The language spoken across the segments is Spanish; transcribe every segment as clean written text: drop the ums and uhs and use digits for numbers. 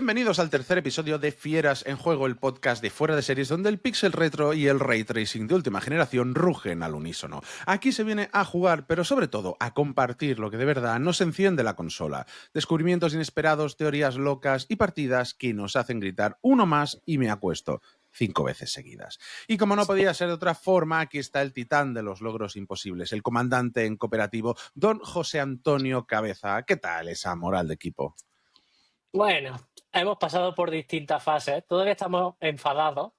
Bienvenidos al tercer episodio de Fieras en Juego, el podcast de Fuera de Series, donde el pixel retro y el ray tracing de última generación rugen al unísono. Aquí se viene a jugar, pero sobre todo a compartir lo que de verdad nos enciende la consola. Descubrimientos inesperados, teorías locas y partidas que nos hacen gritar uno más y me acuesto 5 veces seguidas. Y como no podía ser de otra forma, aquí está el titán de los logros imposibles, el comandante en cooperativo, don José Antonio Cabeza. ¿Qué tal esa moral de equipo? Bueno, hemos pasado por distintas fases. Todavía estamos enfadados,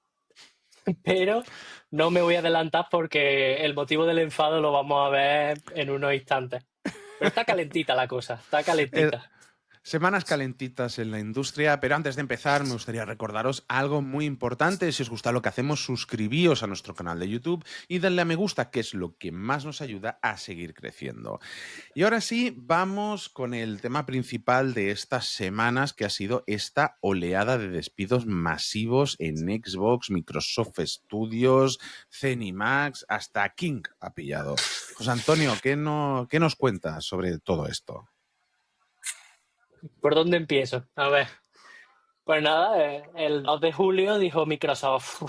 pero no me voy a adelantar porque el motivo del enfado lo vamos a ver en unos instantes. Pero está calentita la cosa, está calentita. Semanas calentitas en la industria, pero antes de empezar me gustaría recordaros algo muy importante. Si os gusta lo que hacemos, suscribíos a nuestro canal de YouTube y denle a me gusta, que es lo que más nos ayuda a seguir creciendo. Y ahora sí, vamos con el tema principal de estas semanas, que ha sido esta oleada de despidos masivos en Xbox, Microsoft Studios, Zenimax, hasta King ha pillado. José Antonio, ¿qué nos cuentas sobre todo esto? ¿Por dónde empiezo? A ver, pues nada, el 2 de julio dijo Microsoft,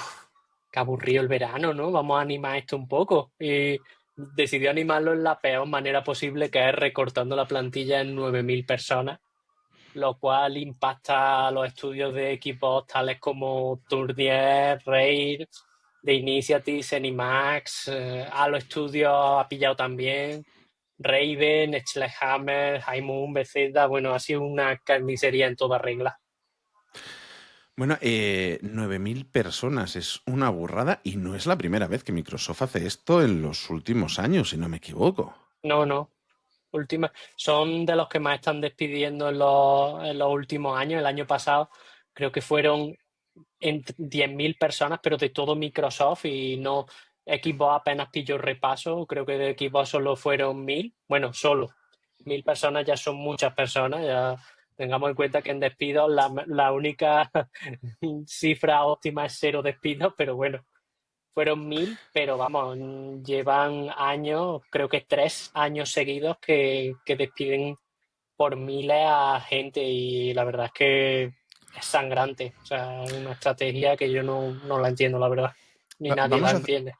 qué aburrido el verano, ¿no? Vamos a animar esto un poco. Y decidió animarlo en la peor manera posible, que es recortando la plantilla en 9.000 personas, lo cual impacta a los estudios de equipos tales como Tournier, Raid, The Initiative, Zenimax, a los estudios ha pillado también, Raven, Sledgehammer, High Moon, Bethesda. Bueno, ha sido una carnicería en toda regla. Bueno, 9.000 personas es una burrada y no es la primera vez que Microsoft hace esto en los últimos años, si no me equivoco. No, no. Son de los que más están despidiendo en los últimos años. El año pasado creo que fueron en 10.000 personas, pero de todo Microsoft, y no, Xbox apenas pilló repaso. Creo que de Xbox solo fueron 1.000. Bueno, solo 1.000 personas ya son muchas personas. Ya tengamos en cuenta que en despidos la única cifra óptima es 0 despidos, pero bueno, fueron 1.000, pero vamos, llevan años, creo que 3 años seguidos que despiden por miles a gente, y la verdad es que es sangrante. O sea, es una estrategia que yo no la entiendo, la verdad. Ni Va- nadie la vamos a, entiende.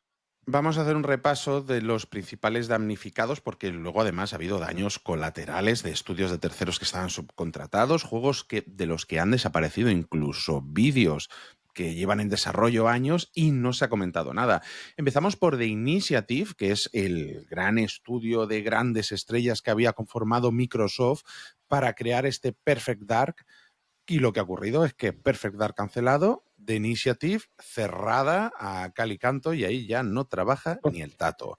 Vamos a hacer un repaso de los principales damnificados, porque luego además ha habido daños colaterales de estudios de terceros que estaban subcontratados, juegos de los que han desaparecido incluso vídeos que llevan en desarrollo años y no se ha comentado nada. Empezamos por The Initiative, que es el gran estudio de grandes estrellas que había conformado Microsoft para crear este Perfect Dark. Y lo que ha ocurrido es que Perfect Dark cancelado, The Initiative cerrada a cal y canto, y ahí ya no trabaja ni el tato.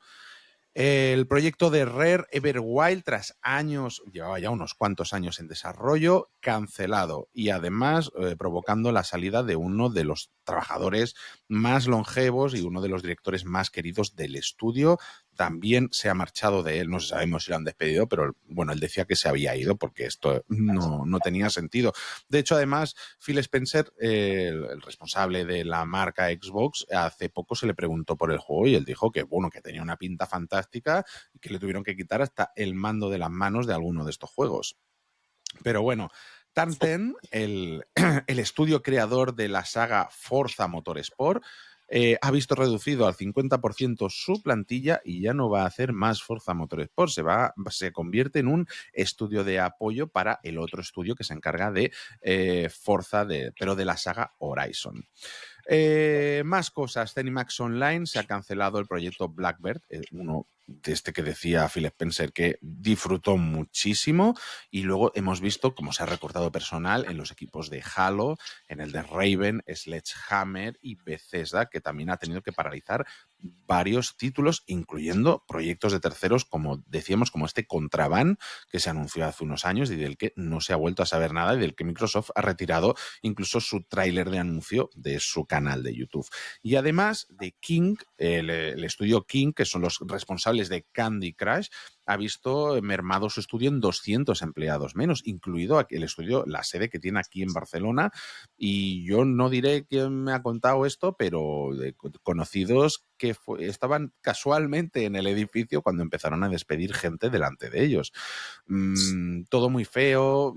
El proyecto de Rare Everwild, tras años, llevaba ya unos cuantos años en desarrollo, cancelado, y además provocando la salida de uno de los trabajadores más longevos y uno de los directores más queridos del estudio. También se ha marchado de él, no sabemos si lo han despedido, pero bueno, él decía que se había ido porque esto no tenía sentido. De hecho, además, Phil Spencer, el responsable de la marca Xbox, hace poco se le preguntó por el juego y él dijo que, bueno, que tenía una pinta fantástica y que le tuvieron que quitar hasta el mando de las manos de alguno de estos juegos. Pero bueno, Tanten, el estudio creador de la saga Forza Motorsport, ha visto reducido al 50% su plantilla y ya no va a hacer más Forza Motorsport. Se convierte en un estudio de apoyo para el otro estudio que se encarga de Forza, pero de la saga Horizon. Más cosas. Zenimax Online se ha cancelado el proyecto Blackbird, uno de este que decía Phil Spencer que disfrutó muchísimo, y luego hemos visto cómo se ha recortado personal en los equipos de Halo, en el de Raven, Sledgehammer y Bethesda, que también ha tenido que paralizar varios títulos, incluyendo proyectos de terceros, como decíamos, como este Contraband, que se anunció hace unos años y del que no se ha vuelto a saber nada, y del que Microsoft ha retirado incluso su tráiler de anuncio de su canal de YouTube. Y además de King, el estudio King, que son los responsables de Candy Crush, ha visto mermado su estudio en 200 empleados menos, incluido el estudio, la sede que tiene aquí en Barcelona. Y yo no diré quién me ha contado esto, pero de conocidos que estaban casualmente en el edificio cuando empezaron a despedir gente delante de ellos. Todo muy feo.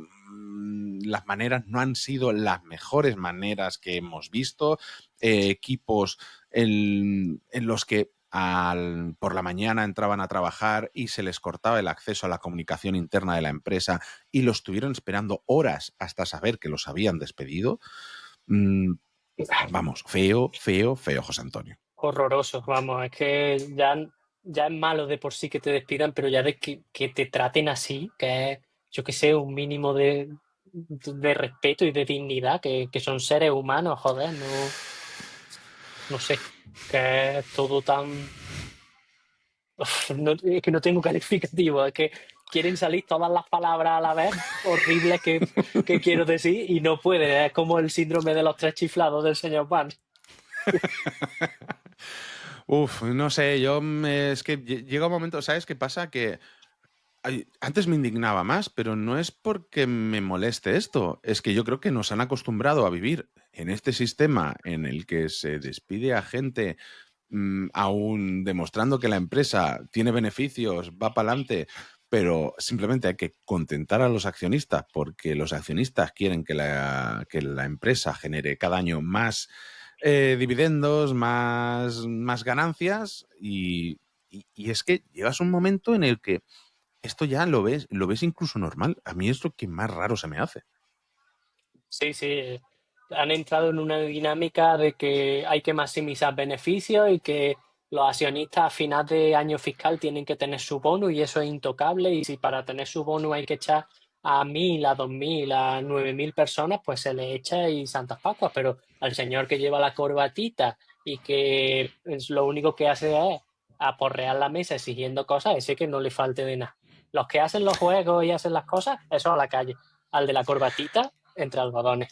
las maneras no han sido las mejores maneras que hemos visto. Equipos en los que por la mañana entraban a trabajar y se les cortaba el acceso a la comunicación interna de la empresa y los estuvieron esperando horas hasta saber que los habían despedido. Vamos, feo, feo, feo, José Antonio. Horroroso, vamos, es que ya es malo de por sí que te despidan, pero ya de que te traten así, que es, yo que sé, un mínimo de respeto y de dignidad, que son seres humanos, joder, no sé, que es todo tan... Uf, es que no tengo calificativo, es que quieren salir todas las palabras a la vez horribles que quiero decir y no pueden, es como el síndrome de los tres chiflados del señor Pan. Uf, no sé, es que llega un momento, ¿sabes qué pasa? Que antes me indignaba más, pero no es porque me moleste esto, es que yo creo que nos han acostumbrado a vivir en este sistema en el que se despide a gente aún demostrando que la empresa tiene beneficios, va para adelante, pero simplemente hay que contentar a los accionistas porque los accionistas quieren que la empresa genere cada año más dividendos, más ganancias y es que llegas a un momento en el que esto ya lo ves incluso normal. A mí es lo que más raro se me hace. Sí, sí, han entrado en una dinámica de que hay que maximizar beneficios y que los accionistas a final de año fiscal tienen que tener su bono y eso es intocable y si para tener su bono hay que echar a 1.000, a 2.000, a 9.000 personas, pues se le echa y Santas Pascuas, pero al señor que lleva la corbatita y que es lo único que hace es aporrear la mesa exigiendo cosas, ese que no le falte de nada. Los que hacen los juegos y hacen las cosas, eso a la calle. Al de la corbatita entre algodones.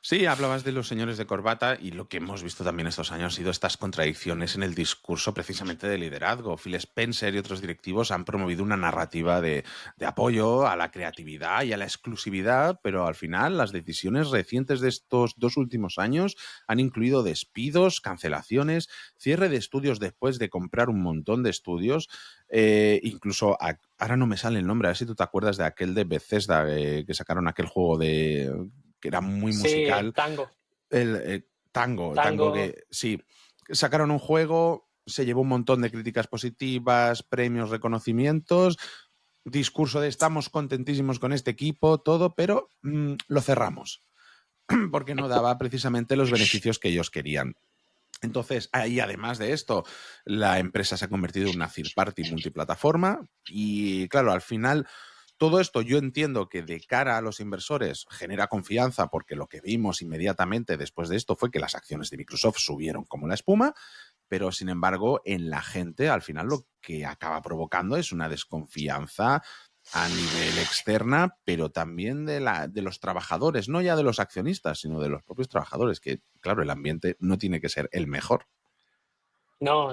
Sí, hablabas de los señores de corbata y lo que hemos visto también estos años ha sido estas contradicciones en el discurso precisamente de liderazgo. Phil Spencer y otros directivos han promovido una narrativa de apoyo a la creatividad y a la exclusividad, pero al final las decisiones recientes de estos 2 últimos años han incluido despidos, cancelaciones, cierre de estudios después de comprar un montón de estudios, incluso ahora no me sale el nombre, a ver si tú te acuerdas de aquel de Bethesda que sacaron aquel juego que era muy Sí, musical. tango. Tango, Tango. que sí, sacaron un juego, se llevó un montón de críticas positivas, premios, reconocimientos, discurso de estamos contentísimos con este equipo, todo, pero lo cerramos, porque no daba precisamente los beneficios que ellos querían. Entonces, ahí además de esto, la empresa se ha convertido en una third party multiplataforma y claro, al final todo esto yo entiendo que de cara a los inversores genera confianza porque lo que vimos inmediatamente después de esto fue que las acciones de Microsoft subieron como la espuma, pero sin embargo en la gente al final lo que acaba provocando es una desconfianza a nivel externa, pero también de los trabajadores, no ya de los accionistas, sino de los propios trabajadores, que claro, el ambiente no tiene que ser el mejor. No,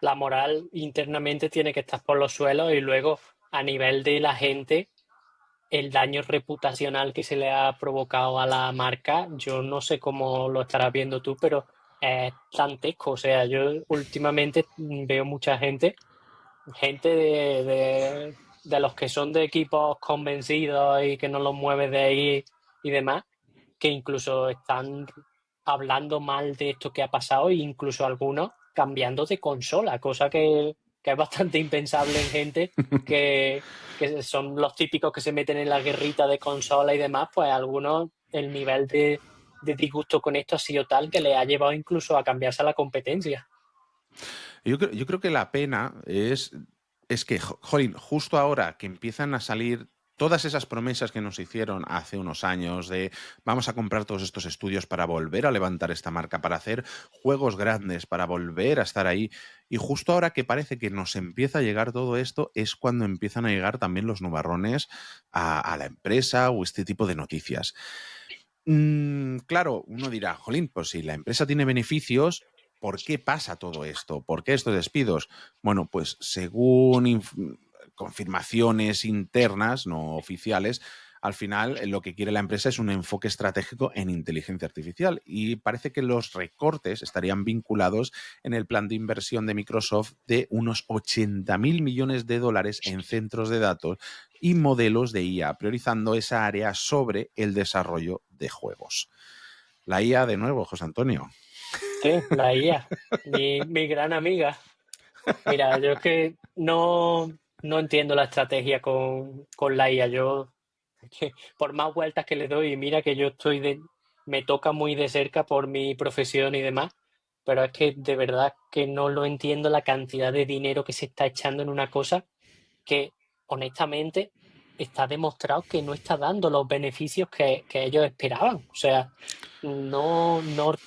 la moral internamente tiene que estar por los suelos y luego a nivel de la gente, el daño reputacional que se le ha provocado a la marca, yo no sé cómo lo estarás viendo tú, pero es dantesco. O sea, yo últimamente veo mucha gente de los que son de equipos convencidos y que no los mueve de ahí y demás, que incluso están hablando mal de esto que ha pasado e incluso algunos cambiando de consola, cosa que es bastante impensable en gente que son los típicos que se meten en la guerrita de consola y demás, pues algunos el nivel de disgusto con esto ha sido tal que le ha llevado incluso a cambiarse a la competencia. Yo creo que la pena es que, jolín, justo ahora que empiezan a salir todas esas promesas que nos hicieron hace unos años de vamos a comprar todos estos estudios para volver a levantar esta marca, para hacer juegos grandes, para volver a estar ahí. Y justo ahora que parece que nos empieza a llegar todo esto, es cuando empiezan a llegar también los nubarrones a la empresa o este tipo de noticias. Claro, uno dirá, jolín, pues si la empresa tiene beneficios, ¿por qué pasa todo esto? ¿Por qué estos despidos? Bueno, pues según confirmaciones internas, no oficiales, Al final, lo que quiere la empresa es un enfoque estratégico en inteligencia artificial y parece que los recortes estarían vinculados en el plan de inversión de Microsoft de unos 80.000 millones de dólares en centros de datos y modelos de IA, priorizando esa área sobre el desarrollo de juegos. La IA de nuevo, José Antonio. Sí, la IA, mi gran amiga. Mira, yo es que no entiendo la estrategia con la IA. Yo, que por más vueltas que le doy, y mira que me toca muy de cerca por mi profesión y demás, pero es que de verdad que no lo entiendo la cantidad de dinero que se está echando en una cosa que honestamente está demostrado que no está dando los beneficios que ellos esperaban. O sea, no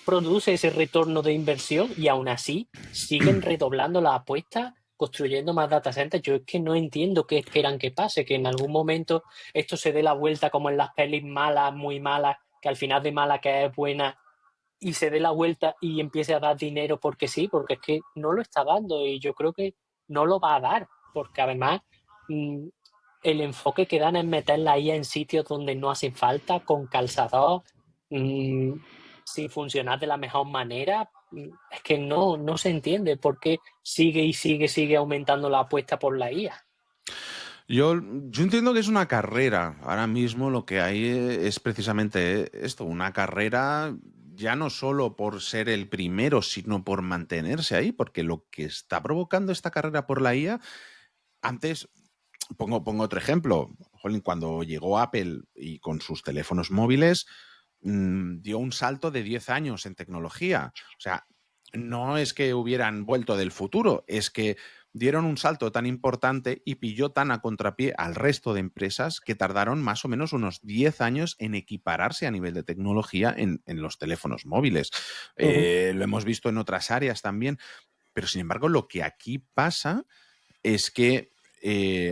produce ese retorno de inversión y aún así siguen redoblando la apuesta, construyendo más data centers. Yo es que no entiendo qué esperan que pase, que en algún momento esto se dé la vuelta como en las pelis malas, muy malas, que al final de mala que es buena y se dé la vuelta y empiece a dar dinero porque sí, porque es que no lo está dando y yo creo que no lo va a dar, porque además mm, el enfoque que dan es meter la IA en sitios donde no hace falta, con calzador, mm, sin funcionar de la mejor manera. Es que no se entiende por qué sigue aumentando la apuesta por la IA. Yo entiendo que es una carrera. Ahora mismo lo que hay es precisamente esto, una carrera ya no solo por ser el primero, sino por mantenerse ahí, porque lo que está provocando esta carrera por la IA, antes, pongo otro ejemplo, jolín, cuando llegó Apple y con sus teléfonos móviles, dio un salto de 10 años en tecnología. O sea, no es que hubieran vuelto del futuro, es que dieron un salto tan importante y pilló tan a contrapié al resto de empresas que tardaron más o menos unos 10 años en equipararse a nivel de tecnología en los teléfonos móviles. Ujú. Lo hemos visto en otras áreas también, pero sin embargo lo que aquí pasa es que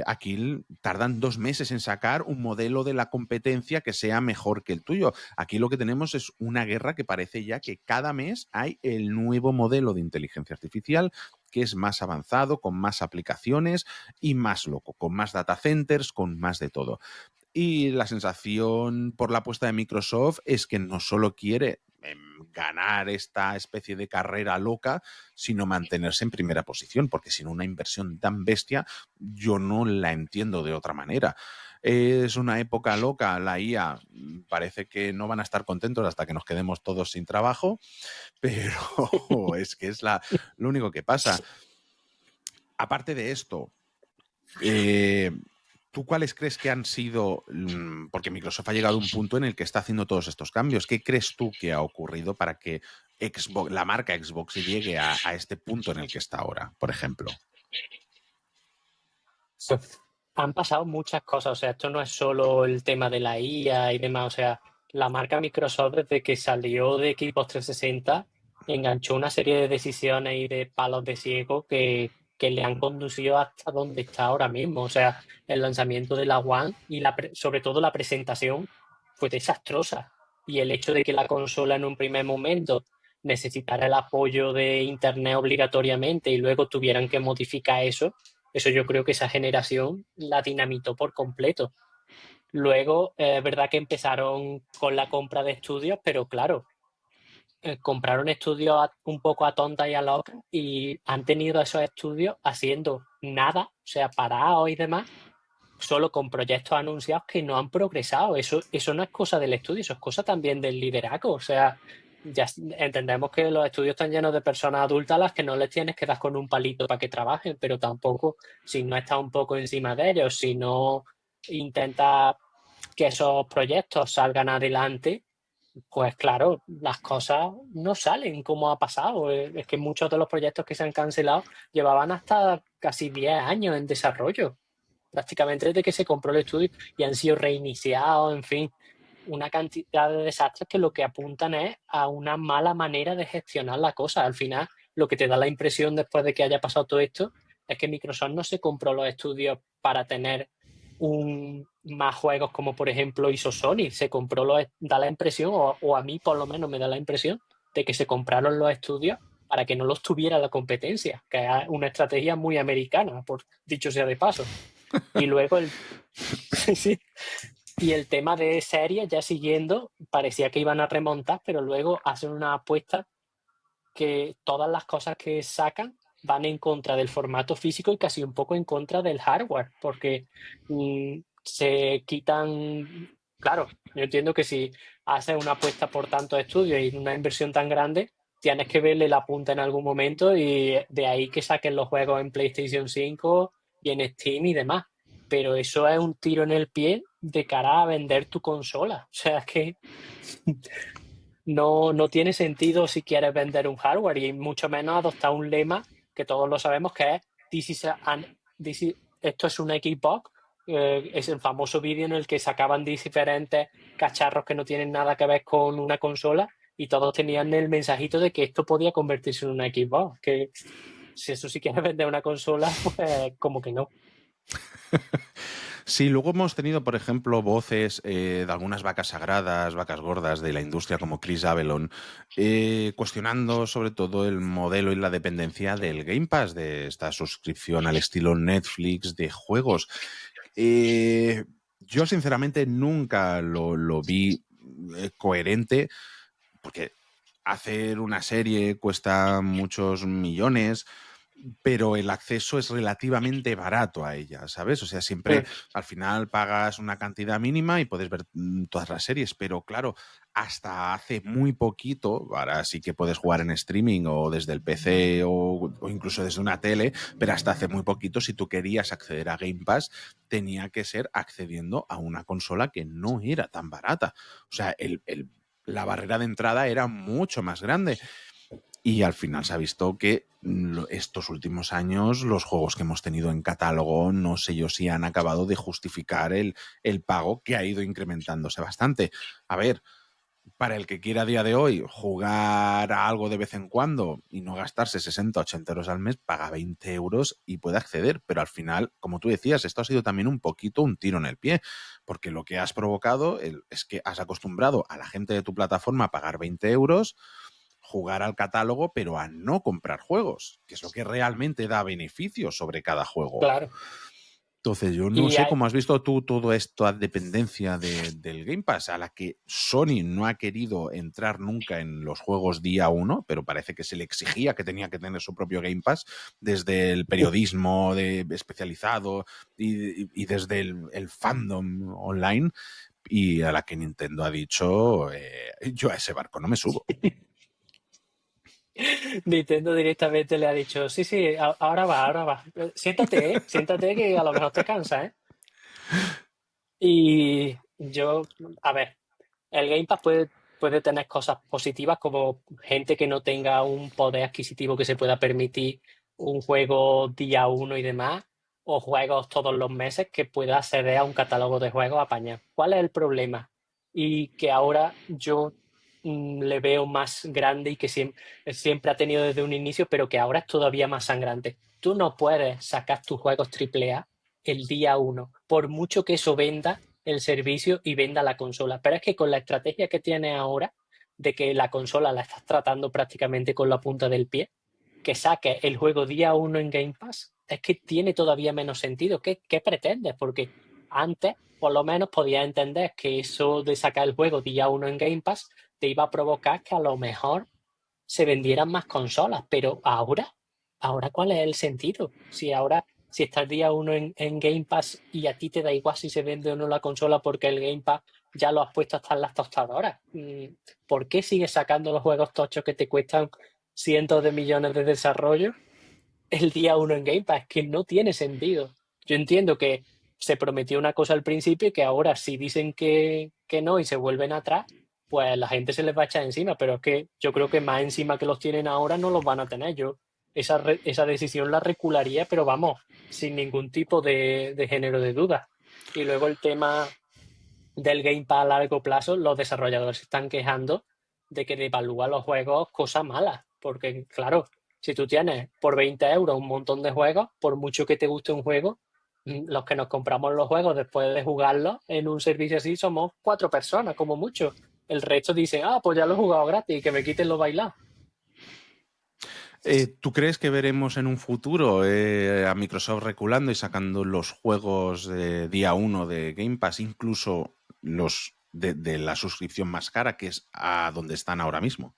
aquí tardan 2 meses en sacar un modelo de la competencia que sea mejor que el tuyo. Aquí lo que tenemos es una guerra que parece ya que cada mes hay el nuevo modelo de inteligencia artificial que es más avanzado, con más aplicaciones y más loco, con más data centers, con más de todo. Y la sensación por la apuesta de Microsoft es que no solo quiere ganar esta especie de carrera loca, sino mantenerse en primera posición, porque sin una inversión tan bestia yo no la entiendo de otra manera. Es una época loca, la IA parece que no van a estar contentos hasta que nos quedemos todos sin trabajo, pero es que es lo único que pasa. Aparte de esto, eh, ¿tú cuáles crees que han sido? Porque Microsoft ha llegado a un punto en el que está haciendo todos estos cambios. ¿Qué crees tú que ha ocurrido para que Xbox, la marca Xbox llegue a este punto en el que está ahora, por ejemplo? Han pasado muchas cosas, o sea, esto no es solo el tema de la IA y demás, o sea, la marca Microsoft desde que salió de Xbox 360 enganchó una serie de decisiones y de palos de ciego que le han conducido hasta donde está ahora mismo, o sea, el lanzamiento de la One y sobre todo la presentación fue desastrosa y el hecho de que la consola en un primer momento necesitara el apoyo de Internet obligatoriamente y luego tuvieran que modificar eso yo creo que esa generación la dinamitó por completo. Luego, es verdad que empezaron con la compra de estudios, pero claro, compraron estudios un poco a tonta y a loca y han tenido esos estudios haciendo nada, o sea, parados y demás, solo con proyectos anunciados que no han progresado. Eso no es cosa del estudio, eso es cosa también del liderazgo. O sea, ya entendemos que los estudios están llenos de personas adultas a las que no les tienes que dar con un palito para que trabajen, pero tampoco si no estás un poco encima de ellos, si no intentas que esos proyectos salgan adelante, pues claro, las cosas no salen como ha pasado. Es que muchos de los proyectos que se han cancelado llevaban hasta casi 10 años en desarrollo prácticamente desde que se compró el estudio y han sido reiniciados, en fin, una cantidad de desastres que lo que apuntan es a una mala manera de gestionar la cosa. Al final, lo que te da la impresión después de que haya pasado todo esto es que Microsoft no se compró los estudios para tener más juegos como por ejemplo hizo Sony, da la impresión, o a mí por lo menos me da la impresión, de que se compraron los estudios para que no los tuviera la competencia, que es una estrategia muy americana, por dicho sea de paso. Y luego sí, Y el tema de series, ya siguiendo, parecía que iban a remontar, pero luego hacen una apuesta que todas las cosas que sacan van en contra del formato físico y casi un poco en contra del hardware, porque se quitan, claro, yo entiendo que si haces una apuesta por tantos estudios y una inversión tan grande, tienes que verle la punta en algún momento y de ahí que saquen los juegos en PlayStation 5 y en Steam y demás. Pero eso es un tiro en el pie de cara a vender tu consola. O sea, es que no tiene sentido si quieres vender un hardware y mucho menos adoptar un lema que todos lo sabemos que es esto es una Xbox. Es el famoso vídeo en el que sacaban diferentes cacharros que no tienen nada que ver con una consola y todos tenían el mensajito de que esto podía convertirse en una Xbox. Que si eso sí quieres vender una consola, pues como que no. Sí, luego hemos tenido, por ejemplo, voces de algunas vacas sagradas, vacas gordas de la industria como Chris Avellone, cuestionando sobre todo el modelo y la dependencia del Game Pass, de esta suscripción al estilo Netflix de juegos. Yo sinceramente nunca lo vi coherente, porque hacer una serie cuesta muchos millones, pero el acceso es relativamente barato a ella, ¿sabes? O sea, siempre al final pagas una cantidad mínima y puedes ver todas las series, pero claro, hasta hace muy poquito, ahora sí que puedes jugar en streaming o desde el PC o incluso desde una tele, pero hasta hace muy poquito, si tú querías acceder a Game Pass, tenía que ser accediendo a una consola que no era tan barata. O sea, la barrera de entrada era mucho más grande. Y al final se ha visto que estos últimos años los juegos que hemos tenido en catálogo, no sé yo si han acabado de justificar el pago, que ha ido incrementándose bastante. A ver, para el que quiera a día de hoy jugar a algo de vez en cuando y no gastarse 60, 80 euros al mes, paga 20 euros y puede acceder. Pero al final, como tú decías, esto ha sido también un poquito un tiro en el pie, porque lo que has provocado es que has acostumbrado a la gente de tu plataforma a pagar 20 euros, jugar al catálogo, pero a no comprar juegos, que es lo que realmente da beneficios sobre cada juego. Claro. Entonces, yo no Y sé hay, cómo has visto tú toda esta dependencia del Game Pass, a la que Sony no ha querido entrar nunca en los juegos día uno, pero parece que se le exigía que tenía que tener su propio Game Pass desde el periodismo especializado y desde el fandom online, y a la que Nintendo ha dicho, yo a ese barco no me subo. Nintendo directamente le ha dicho, sí, sí, ahora va, ahora va. Siéntate, siéntate que a lo mejor te cansa, ¿eh? Y yo, a ver, el Game Pass puede tener cosas positivas como gente que no tenga un poder adquisitivo que se pueda permitir un juego día uno y demás, o juegos todos los meses que pueda acceder a un catálogo de juegos apañado. ¿Cuál es el problema? Y que ahora yo le veo más grande y que siempre ha tenido desde un inicio, pero que ahora es todavía más sangrante. Tú no puedes sacar tus juegos AAA el día uno, por mucho que eso venda el servicio y venda la consola. Pero es que con la estrategia que tiene ahora, de que la consola la estás tratando prácticamente con la punta del pie, que saque el juego día uno en Game Pass, es que tiene todavía menos sentido. ¿Qué pretendes? Porque antes, por lo menos, podías entender que eso de sacar el juego día uno en Game Pass te iba a provocar que a lo mejor se vendieran más consolas, pero ahora ¿cuál es el sentido? Si está el día uno en Game Pass y a ti te da igual si se vende o no la consola porque el Game Pass ya lo has puesto hasta en las tostadoras. ¿Por qué sigues sacando los juegos tochos que te cuestan cientos de millones de desarrollo el día uno en Game Pass? Que no tiene sentido. Yo entiendo que se prometió una cosa al principio y que ahora si dicen que no y se vuelven atrás, pues la gente se les va a echar encima, pero es que yo creo que más encima que los tienen ahora no los van a tener. Yo esa decisión la recularía, pero vamos, sin ningún tipo de género de duda. Y luego el tema del Game Pass a largo plazo, los desarrolladores se están quejando de que devalúa los juegos cosas malas. Porque, claro, si tú tienes por 20 euros un montón de juegos, por mucho que te guste un juego, los que nos compramos los juegos después de jugarlos en un servicio así somos 4 personas, como mucho. El resto dice, ah, pues ya lo he jugado gratis, que me quiten lo bailado. ¿Tú crees que veremos en un futuro a Microsoft reculando y sacando los juegos de día uno de Game Pass, incluso de la suscripción más cara, que es a donde están ahora mismo.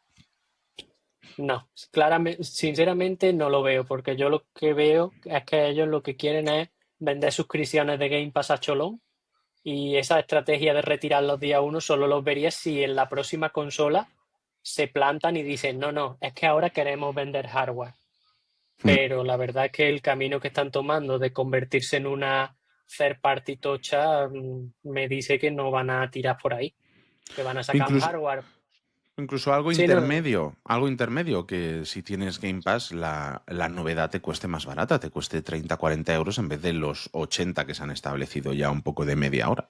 No, claramente, sinceramente no lo veo, porque yo lo que veo es que ellos lo que quieren es vender suscripciones de Game Pass a cholón, y esa estrategia de retirar los días uno solo los vería si en la próxima consola se plantan y dicen, no, no, es que ahora queremos vender hardware. Mm. Pero la verdad es que el camino que están tomando de convertirse en una third party tocha me dice que no van a tirar por ahí, que van a sacar un Incluso, hardware. incluso Sí, no, no. algo intermedio, que si tienes Game Pass, la novedad te cueste más barata, te cueste 30-40 € en vez de los 80 que se han establecido ya un poco de media hora.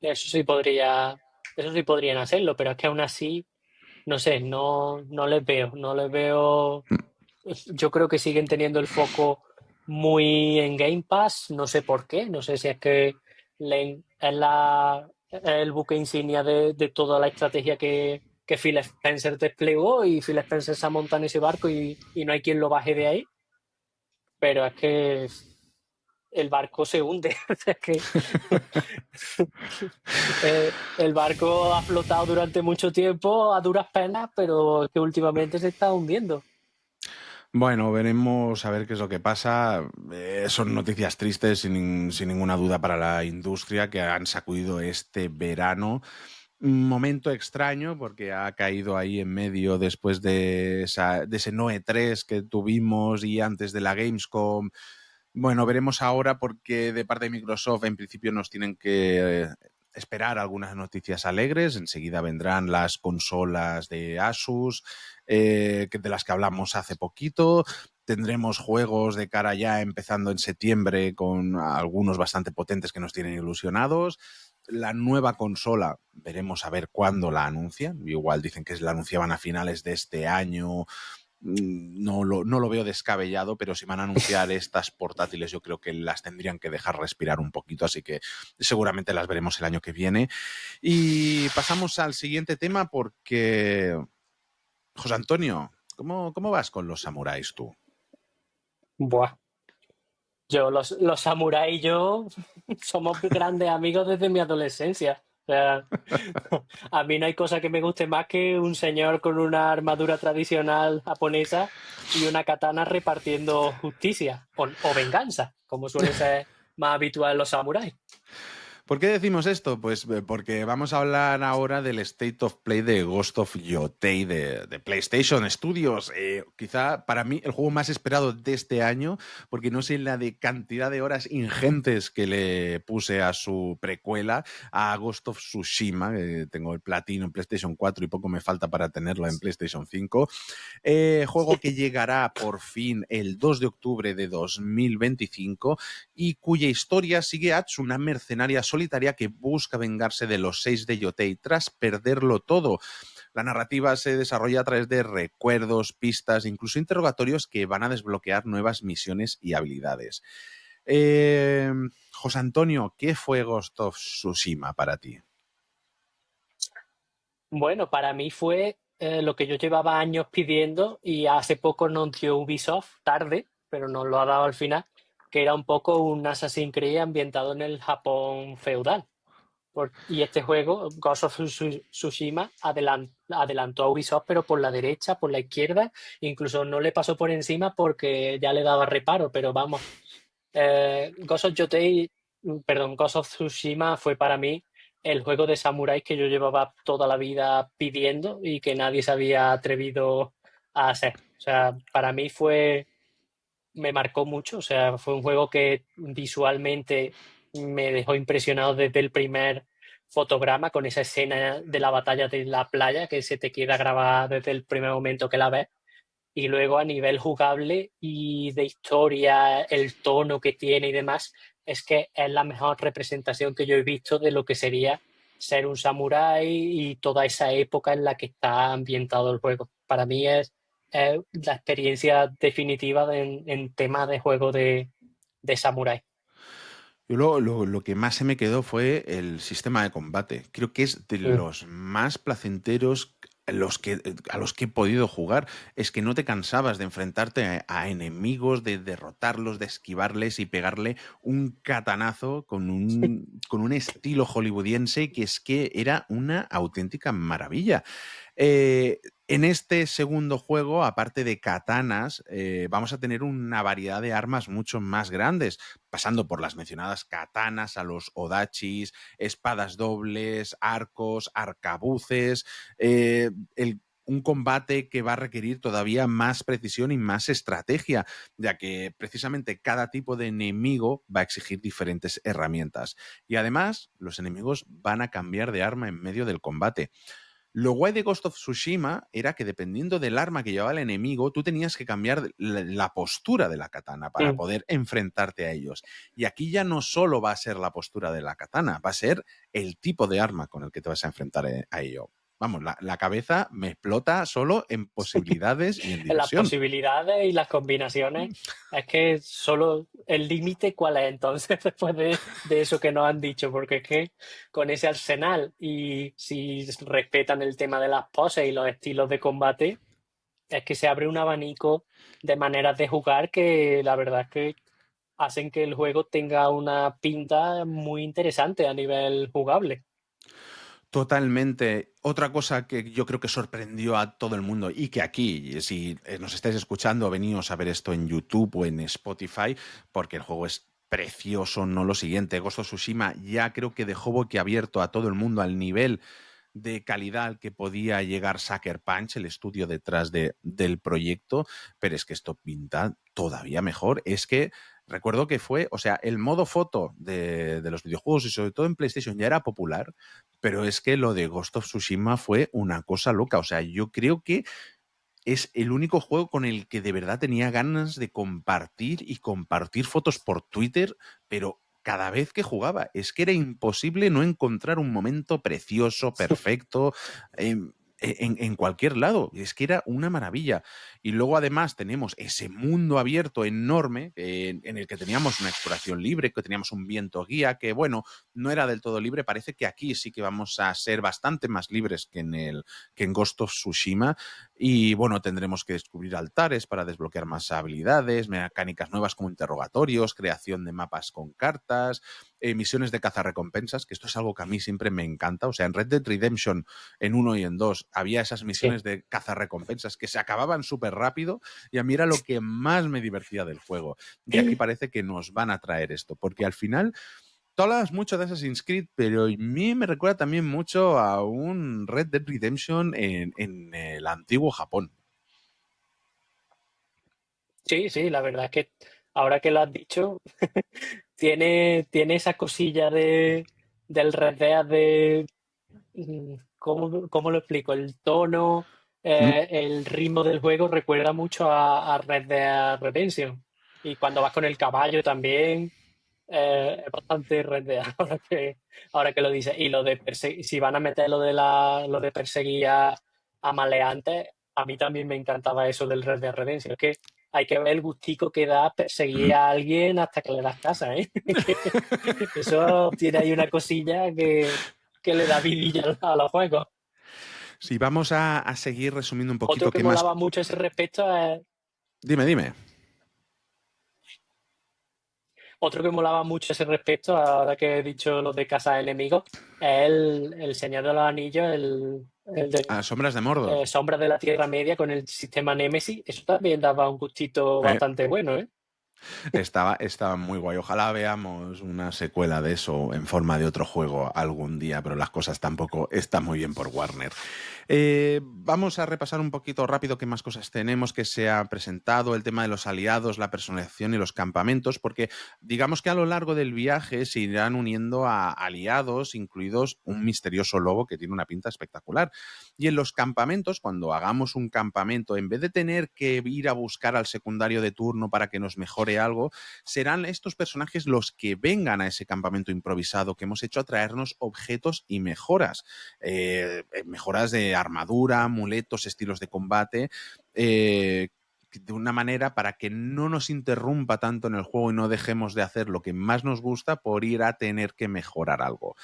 Eso sí podrían hacerlo, pero es que aún así, no sé, no les veo. Yo creo que siguen teniendo el foco muy en Game Pass, no sé por qué, no sé si es que es el buque insignia de toda la estrategia que Phil Spencer desplegó, y Phil Spencer se ha montado en ese barco y no hay quien lo baje de ahí, pero es que el barco se hunde. O sea, es que el barco ha flotado durante mucho tiempo a duras penas, pero es que últimamente se está hundiendo. Bueno, veremos a ver qué es lo que pasa. Son noticias tristes, sin ninguna duda, para la industria, que han sacudido este verano. Un momento extraño porque ha caído ahí en medio después de ese no E3 que tuvimos y antes de la Gamescom. Bueno, veremos ahora porque de parte de Microsoft en principio nos tienen que esperar algunas noticias alegres. Enseguida vendrán las consolas de Asus, de las que hablamos hace poquito. Tendremos juegos de cara ya empezando en septiembre con algunos bastante potentes que nos tienen ilusionados. La nueva consola, veremos a ver cuándo la anuncian. Igual dicen que la anunciaban a finales de este año. No lo veo descabellado, pero si van a anunciar estas portátiles, yo creo que las tendrían que dejar respirar un poquito, así que seguramente las veremos el año que viene. Y pasamos al siguiente tema porque, José Antonio, ¿cómo vas con los samuráis tú? Buah. Los samuráis y yo somos grandes amigos desde mi adolescencia. O sea, a mí no hay cosa que me guste más que un señor con una armadura tradicional japonesa y una katana repartiendo justicia o venganza, como suele ser más habitual en los samuráis. ¿Por qué decimos esto? Pues porque vamos a hablar ahora del State of Play de Ghost of Yotei de PlayStation Studios. Quizá para mí el juego más esperado de este año, porque no sé la de cantidad de horas ingentes que le puse a su precuela, a Ghost of Tsushima. Tengo el platino en PlayStation 4 y poco me falta para tenerlo en PlayStation 5. Juego que llegará por fin el 2 de octubre de 2025 y cuya historia sigue a Atsu, una mercenaria solitaria que busca vengarse de los 6 de Yotei tras perderlo todo. La narrativa se desarrolla a través de recuerdos, pistas, incluso interrogatorios que van a desbloquear nuevas misiones y habilidades. José Antonio, ¿qué fue Ghost of Tsushima para ti? Bueno, para mí fue lo que yo llevaba años pidiendo, y hace poco nos dio Ubisoft, tarde, pero nos lo ha dado al final, que era un poco un Assassin's Creed ambientado en el Japón feudal. Y este juego, Ghost of Tsushima, adelantó a Ubisoft, pero por la derecha, por la izquierda, incluso no le pasó por encima porque ya le daba reparo, pero vamos. Ghost of Yotei, perdón, Ghost of Tsushima fue para mí el juego de samuráis que yo llevaba toda la vida pidiendo y que nadie se había atrevido a hacer. O sea, para mí me marcó mucho. O sea, fue un juego que visualmente me dejó impresionado desde el primer fotograma, con esa escena de la batalla de la playa que se te queda grabada desde el primer momento que la ves. Y luego a nivel jugable y de historia, el tono que tiene y demás, es que es la mejor representación que yo he visto de lo que sería ser un samurái y toda esa época en la que está ambientado el juego. Para mí es la experiencia definitiva en tema de juego de samurái. Yo lo que más se me quedó fue el sistema de combate. Creo que es de Mm. los más placenteros. a los que he podido jugar, es que no te cansabas de enfrentarte a enemigos, de derrotarlos, de esquivarles y pegarle un catanazo con un estilo hollywoodiense que era una auténtica maravilla. En este segundo juego, aparte de katanas, vamos a tener una variedad de armas mucho más grandes, pasando por las mencionadas katanas a los odachis, espadas dobles, arcos, arcabuces, un combate que va a requerir todavía más precisión y más estrategia, ya que precisamente cada tipo de enemigo va a exigir diferentes herramientas. Y además, los enemigos van a cambiar de arma en medio del combate. Lo guay de Ghost of Tsushima era que dependiendo del arma que llevaba el enemigo, tú tenías que cambiar la postura de la katana para Mm. poder enfrentarte a ellos. Y aquí ya no solo va a ser la postura de la katana, va a ser el tipo de arma con el que te vas a enfrentar a ello. Vamos, la cabeza me explota solo en posibilidades y en Las diversión. posibilidades y las combinaciones, es que solo el límite cuál es entonces después de eso que nos han dicho, porque es que con ese arsenal y si respetan el tema de las poses y los estilos de combate, es que se abre un abanico de maneras de jugar que la verdad es que hacen que el juego tenga una pinta muy interesante a nivel jugable. Totalmente. Otra cosa que yo creo que sorprendió a todo el mundo y que aquí, si nos estáis escuchando, veníos a ver esto en YouTube o en Spotify, porque el juego es precioso, no lo siguiente. Ghost of Tsushima ya creo que dejó boquiabierto a todo el mundo al nivel de calidad al que podía llegar Sucker Punch, el estudio detrás del proyecto, pero es que esto pinta todavía mejor. Es que recuerdo que fue, o sea, el modo foto de los videojuegos y sobre todo en PlayStation ya era popular, pero es que lo de Ghost of Tsushima fue una cosa loca. O sea, yo creo que es el único juego con el que de verdad tenía ganas de compartir y compartir fotos por Twitter, pero cada vez que jugaba. Es que era imposible no encontrar un momento precioso, perfecto, en cualquier lado. Es que era una maravilla. Y luego además tenemos ese mundo abierto enorme en el que teníamos una exploración libre, que teníamos un viento guía, que bueno, no era del todo libre. Parece que aquí sí que vamos a ser bastante más libres que en Ghost of Tsushima. Y bueno, tendremos que descubrir altares para desbloquear más habilidades, mecánicas nuevas como interrogatorios, creación de mapas con cartas, misiones de cazarrecompensas, que esto es algo que a mí siempre me encanta. O sea, en Red Dead Redemption, en uno y en 2 había esas Sí. misiones de cazarrecompensas que se acababan súper rápido y a mí era lo que más me divertía del juego. Y aquí parece que nos van a traer esto, porque al final tú hablas mucho de Assassin's Creed, pero a mí me recuerda también mucho a un Red Dead Redemption en el antiguo Japón. Sí, sí, la verdad es que ahora que lo has dicho, tiene esa cosilla del Red Dead ¿cómo lo explico? El tono, Mm. el ritmo del juego recuerda mucho a Red Dead Redemption. Y cuando vas con el caballo también, es bastante Red Dead, ahora que lo dices. Y lo de si van a meter lo de perseguir a maleantes, a mí también me encantaba eso del Red Dead Redemption. Es que hay que ver el gustico que da perseguir a alguien hasta que le das casa, ¿eh? Eso tiene ahí una cosilla que le da vidilla a los juegos. Si vamos a seguir resumiendo un Otro poquito que qué más... molaba mucho a ese respecto es, Dime, dime. otro que molaba mucho a ese respecto, ahora que he dicho lo de Casa Enemigos, es el Señor de los Anillos, el de A Sombras de Mordor. Sombras de la Tierra Media con el sistema Nemesis. Eso también daba un gustito Eh, bastante bueno, ¿eh? estaba muy guay. Ojalá veamos una secuela de eso en forma de otro juego algún día, pero las cosas tampoco están muy bien por Warner. Vamos a repasar un poquito rápido qué más cosas tenemos que se ha presentado, el tema de los aliados, la personalización y los campamentos, porque digamos que a lo largo del viaje se irán uniendo a aliados, incluidos un misterioso lobo que tiene una pinta espectacular. Y en los campamentos, cuando hagamos un campamento, en vez de tener que ir a buscar al secundario de turno para que nos mejore algo, serán estos personajes los que vengan a ese campamento improvisado que hemos hecho a traernos objetos y mejoras. Mejoras de armadura, amuletos, estilos de combate. De una manera para que no nos interrumpa tanto en el juego y no dejemos de hacer lo que más nos gusta por ir a tener que mejorar algo.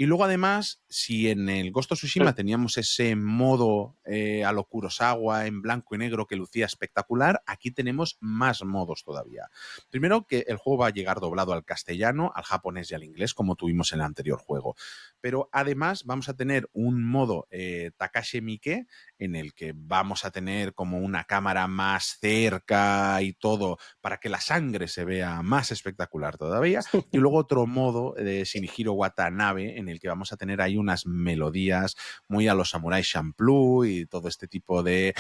Y luego además, si en el Ghost of Tsushima teníamos ese modo a lo Kurosawa en blanco y negro que lucía espectacular, aquí tenemos más modos todavía. Primero que el juego va a llegar doblado al castellano, al japonés y al inglés, como tuvimos en el anterior juego. Pero además vamos a tener un modo Takashi Miike, en el que vamos a tener como una cámara más cerca y todo para que la sangre se vea más espectacular todavía. Y luego otro modo de Shinichiro Watanabe, en el que vamos a tener ahí unas melodías muy a los Samurai Champloo y todo este tipo de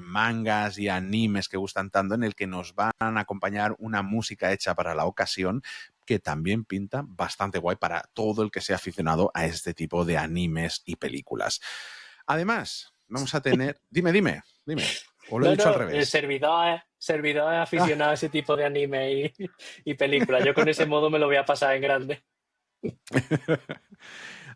mangas y animes que gustan tanto, en el que nos van a acompañar una música hecha para la ocasión que también pinta bastante guay para todo el que sea aficionado a este tipo de animes y películas. Además, vamos a tener... Dime. ¿O lo he dicho al El revés? servidor es Ah. aficionado a ese tipo de anime y películas. Yo con ese modo me lo voy a pasar en grande.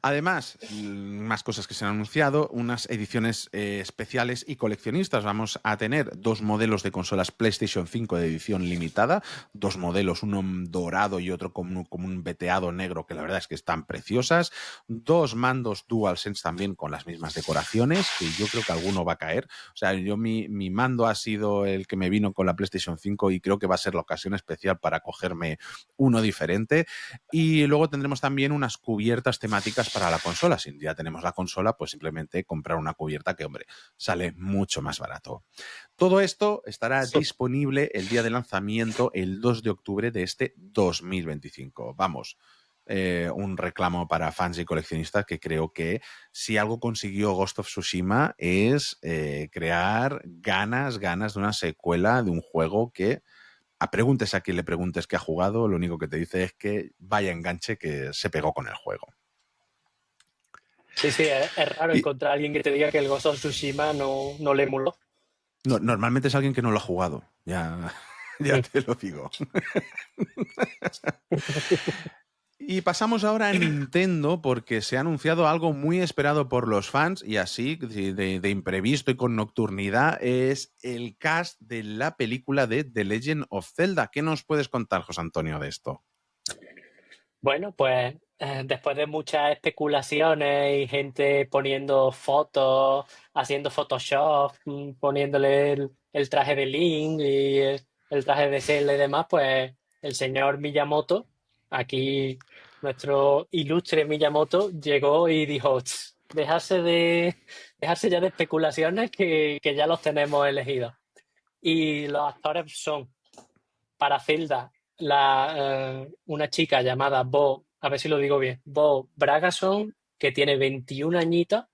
Además, más cosas que se han anunciado, unas ediciones especiales y coleccionistas. Vamos a tener 2 modelos de consolas PlayStation 5 de edición limitada, 2 modelos, uno dorado y otro como un veteado negro, que la verdad es que están preciosas, 2 mandos DualSense también con las mismas decoraciones, que yo creo que alguno va a caer. O sea, mi mando ha sido el que me vino con la PlayStation 5 y creo que va a ser la ocasión especial para cogerme uno diferente. Y luego tendremos también unas cubiertas temáticas para la consola. Si ya tenemos la consola, pues simplemente comprar una cubierta que, hombre, sale mucho más barato. Todo esto estará disponible el día de lanzamiento, el 2 de octubre de este 2025. Vamos, un reclamo para fans y coleccionistas, que creo que si algo consiguió Ghost of Tsushima es crear ganas de una secuela de un juego que, preguntes a quien le preguntes que ha jugado, lo único que te dice es que vaya enganche que se pegó con el juego. Sí, es raro Y encontrar a alguien que te diga que el Ghost of Tsushima no le emuló. normalmente es alguien que no lo ha jugado, ya te lo digo. Y pasamos ahora a Nintendo, porque se ha anunciado algo muy esperado por los fans y así, de imprevisto y con nocturnidad, es el cast de la película de The Legend of Zelda. ¿Qué nos puedes contar, José Antonio, de esto? Bueno, pues después de muchas especulaciones y gente poniendo fotos, haciendo Photoshop, poniéndole el traje de Link y el traje de Zelda y demás, pues el señor Miyamoto, aquí nuestro ilustre Miyamoto, llegó y dijo: "Ch, dejarse ya de especulaciones que ya los tenemos elegidos". Y los actores son para Zelda una chica llamada Bo, a ver si lo digo bien, Bo Bragason, que tiene 21 añitos,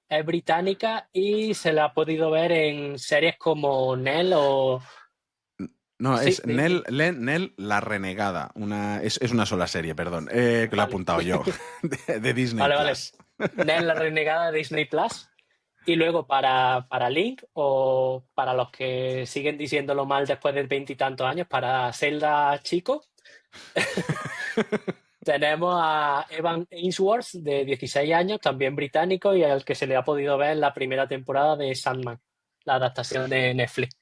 es británica y se la ha podido ver en series como Nell o... No, Sí, es Nell la Renegada. Es una sola serie, perdón, que lo he vale, apuntado yo, de Disney vale. Plus. Nell la renegada de Disney Plus. Y luego para Link, o para los que siguen diciéndolo mal después de veintitantos años, para Zelda chico, tenemos a Evan Ainsworth, de 16 años, también británico, y al que se le ha podido ver en la primera temporada de Sandman, la adaptación de Netflix.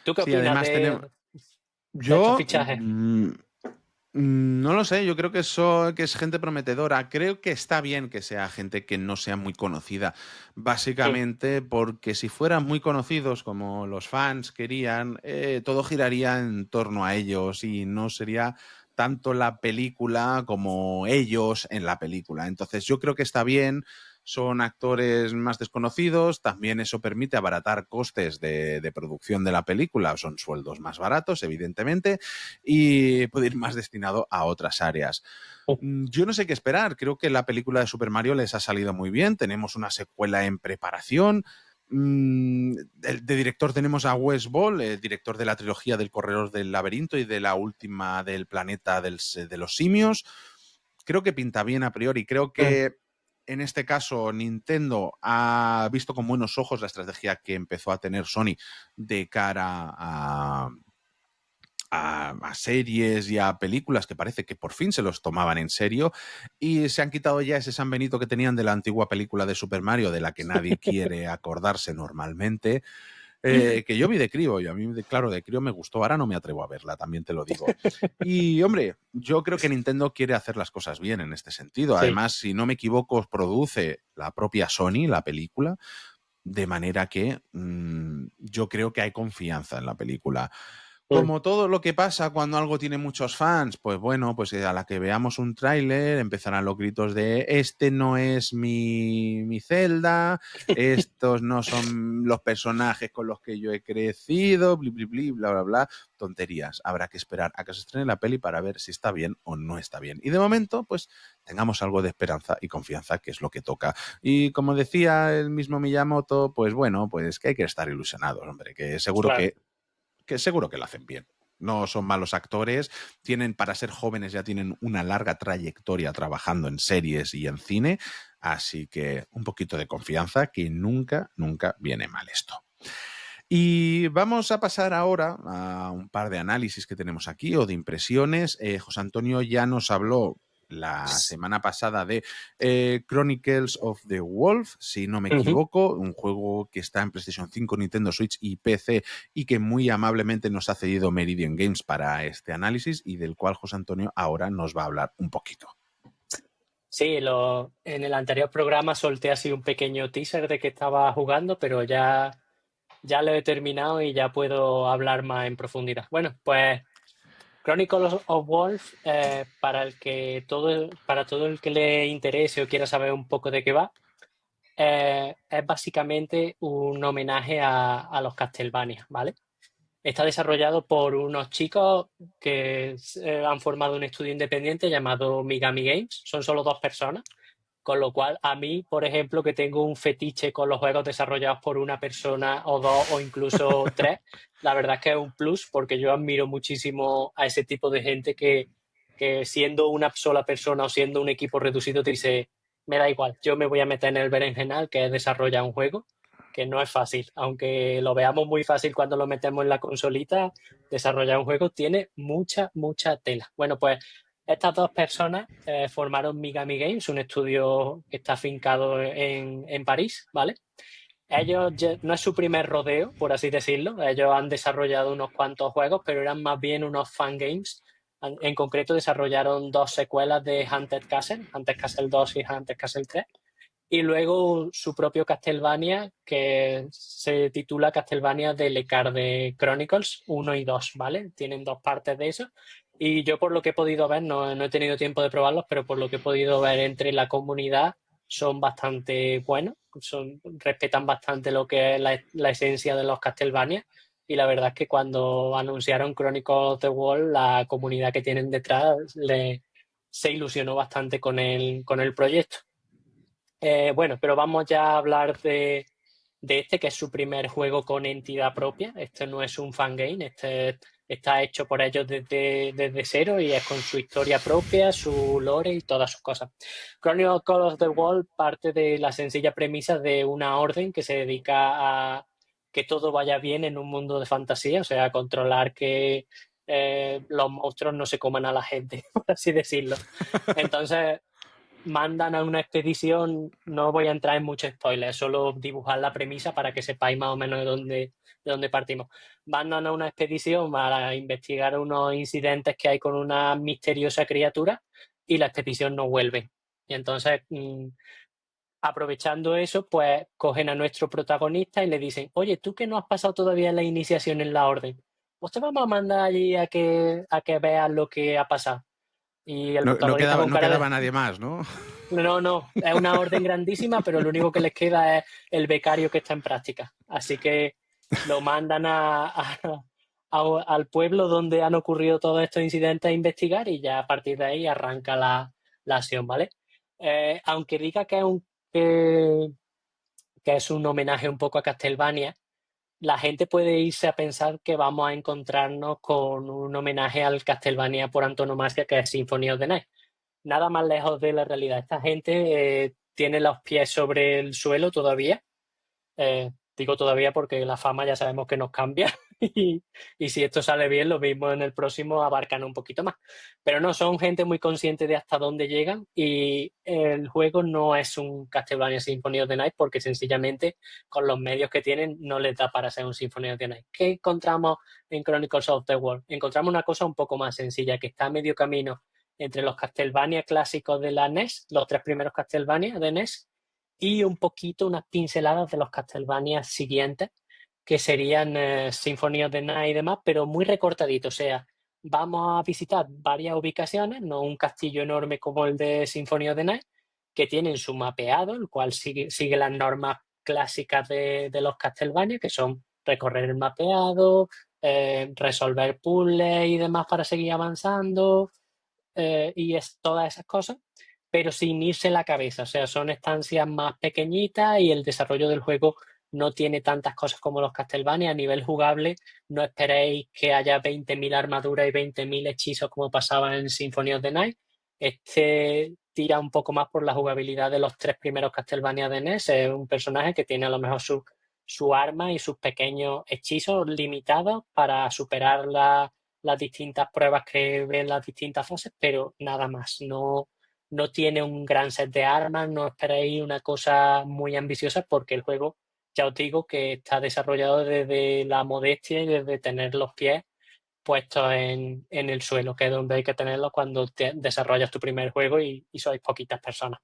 ¿Tú qué Sí, opinas además tenemos... de estos Yo fichajes? no lo sé, yo creo que es gente prometedora. Creo que está bien que sea gente que no sea muy conocida, Mm, básicamente porque si fueran muy conocidos como los fans querían, todo giraría en torno a ellos y no sería tanto la película como ellos en la película. Entonces yo creo que está bien. Son actores más desconocidos, también eso permite abaratar costes de producción de la película, son sueldos más baratos, evidentemente, y puede ir más destinado a otras áreas. mm, Yo no sé qué esperar, creo que la película de Super Mario les ha salido muy bien, tenemos una secuela en preparación. De director tenemos a Wes Ball, el director de la trilogía del Corredor del Laberinto y de la última del Planeta de los Simios. Creo que pinta bien a priori, creo mm. que en este caso Nintendo ha visto con buenos ojos la estrategia que empezó a tener Sony de cara a series y a películas que parece que por fin se los tomaban en serio y se han quitado ya ese San Benito que tenían de la antigua película de Super Mario, de la que nadie quiere acordarse normalmente. Que yo vi de crío y a mí, claro, de crío me gustó. Ahora no me atrevo a verla, también te lo digo. Y, hombre, yo creo que Nintendo quiere hacer las cosas bien en este sentido. Sí. Además, si no me equivoco, produce la propia Sony, la película, de manera que yo creo que hay confianza en la película. Mm. Como todo lo que pasa cuando algo tiene muchos fans, pues bueno, pues a la que veamos un tráiler empezarán los gritos de este no es mi Zelda, estos no son los personajes con los que yo he crecido, bli, bli, bli, bla, bla, bla, tonterías. Habrá que esperar a que se estrene la peli para ver si está bien o no está bien. Y de momento, pues tengamos algo de esperanza y confianza, que es lo que toca. Y como decía el mismo Miyamoto, pues bueno, pues que hay que estar ilusionados, hombre, Claro. que seguro que lo hacen bien. No son malos actores, tienen, para ser jóvenes, ya tienen una larga trayectoria trabajando en series y en cine, así que un poquito de confianza, que nunca, nunca viene mal esto. Y vamos a pasar ahora a un par de análisis que tenemos aquí o de impresiones. José Antonio ya nos habló la semana pasada de Chronicles of the Wolf, si no me Ujú. equivoco, un juego que está en PlayStation 5, Nintendo Switch y PC y que muy amablemente nos ha cedido Meridian Games para este análisis y del cual José Antonio ahora nos va a hablar un poquito. Sí, en el anterior programa solté así un pequeño teaser de que estaba jugando, pero ya lo he terminado y ya puedo hablar más en profundidad. Bueno, pues Chronicles of Wolf, para todo el que le interese o quiera saber un poco de qué va, es básicamente un homenaje a los Castlevania, ¿vale? Está desarrollado por unos chicos que han formado un estudio independiente llamado Migami Games. Son solo dos personas, con lo cual a mí, por ejemplo, que tengo un fetiche con los juegos desarrollados por una persona o dos o incluso tres, la verdad es que es un plus porque yo admiro muchísimo a ese tipo de gente que siendo una sola persona o siendo un equipo reducido te dice, me da igual, yo me voy a meter en el berenjenal que es desarrollar un juego, que no es fácil, aunque lo veamos muy fácil cuando lo metemos en la consolita, desarrollar un juego tiene mucha, mucha tela. Bueno, pues estas dos personas formaron Migami Games, un estudio que está afincado en París, ¿vale? No es su primer rodeo, por así decirlo. Ellos han desarrollado unos cuantos juegos, pero eran más bien unos fangames. En concreto, desarrollaron dos secuelas de Haunted Castle 2 y Haunted Castle 3. Y luego su propio Castlevania, que se titula Castlevania de Lecarde Chronicles 1 y 2, ¿vale? Tienen dos partes de eso. Y yo por lo que he podido ver, no he tenido tiempo de probarlos, pero por lo que he podido ver entre la comunidad, son bastante buenos, respetan bastante lo que es la esencia de los Castlevania. Y la verdad es que cuando anunciaron Chronicles of the World, la comunidad que tienen detrás se ilusionó bastante con el proyecto. Bueno, pero vamos ya a hablar de este, que es su primer juego con entidad propia. Este no es un fangame, este está hecho por ellos desde cero y es con su historia propia, su lore y todas sus cosas. Chronicles of the World parte de la sencilla premisa de una orden que se dedica a que todo vaya bien en un mundo de fantasía, o sea, a controlar que los monstruos no se coman a la gente, por así decirlo. Entonces, mandan a una expedición, no voy a entrar en muchos spoilers, solo dibujar la premisa para que sepáis más o menos de dónde partimos. Mandan a una expedición para investigar unos incidentes que hay con una misteriosa criatura y la expedición no vuelve. Y entonces, aprovechando eso, pues cogen a nuestro protagonista y le dicen, oye, tú que no has pasado todavía la iniciación en la orden, pues te vamos a mandar allí a que veas lo que ha pasado. Y el No, no, protagonista quedaba, con no cara de, quedaba nadie más, ¿no? no, es una orden grandísima, pero lo único que les queda es el becario que está en práctica. Así que lo mandan al pueblo donde han ocurrido todos estos incidentes a investigar y ya a partir de ahí arranca la acción, ¿vale? Aunque diga que, que es un homenaje un poco a Castlevania, la gente puede irse a pensar que vamos a encontrarnos con un homenaje al Castlevania por antonomasia, que es Symphony of the Night. Nada más lejos de la realidad. Esta gente tiene los pies sobre el suelo todavía. Digo todavía porque la fama ya sabemos que nos cambia. y, y si esto sale bien, lo mismo en el próximo abarcan un poquito más. Pero no, son gente muy consciente de hasta dónde llegan y el juego no es un Castlevania Symphony of the Night porque sencillamente con los medios que tienen no les da para ser un Symphony of the Night. ¿Qué encontramos en Chronicles of the World? Encontramos una cosa un poco más sencilla que está a medio camino entre los Castlevania clásicos de la NES, los tres primeros Castlevania de NES, y un poquito unas pinceladas de los Castlevania siguientes, que serían Symphony of the Night y demás, pero muy recortadito. O sea, vamos a visitar varias ubicaciones, no un castillo enorme como el de Symphony of the Night, que tienen su mapeado, el cual sigue las normas clásicas de los Castlevania, que son recorrer el mapeado, resolver puzzles y demás para seguir avanzando, y es todas esas cosas, pero sin irse la cabeza. O sea, son estancias más pequeñitas y el desarrollo del juego no tiene tantas cosas como los Castlevania. A nivel jugable, no esperéis que haya 20.000 armaduras y 20.000 hechizos como pasaba en Symphony of the Night. Este tira un poco más por la jugabilidad de los tres primeros Castlevania de NES. Es un personaje que tiene a lo mejor su arma y sus pequeños hechizos limitados para superar las distintas pruebas que ven las distintas fases, pero nada más. No, no tiene un gran set de armas, no esperéis una cosa muy ambiciosa porque el juego, ya os digo, que está desarrollado desde la modestia y desde tener los pies puestos en el suelo, que es donde hay que tenerlos cuando desarrollas tu primer juego y sois poquitas personas.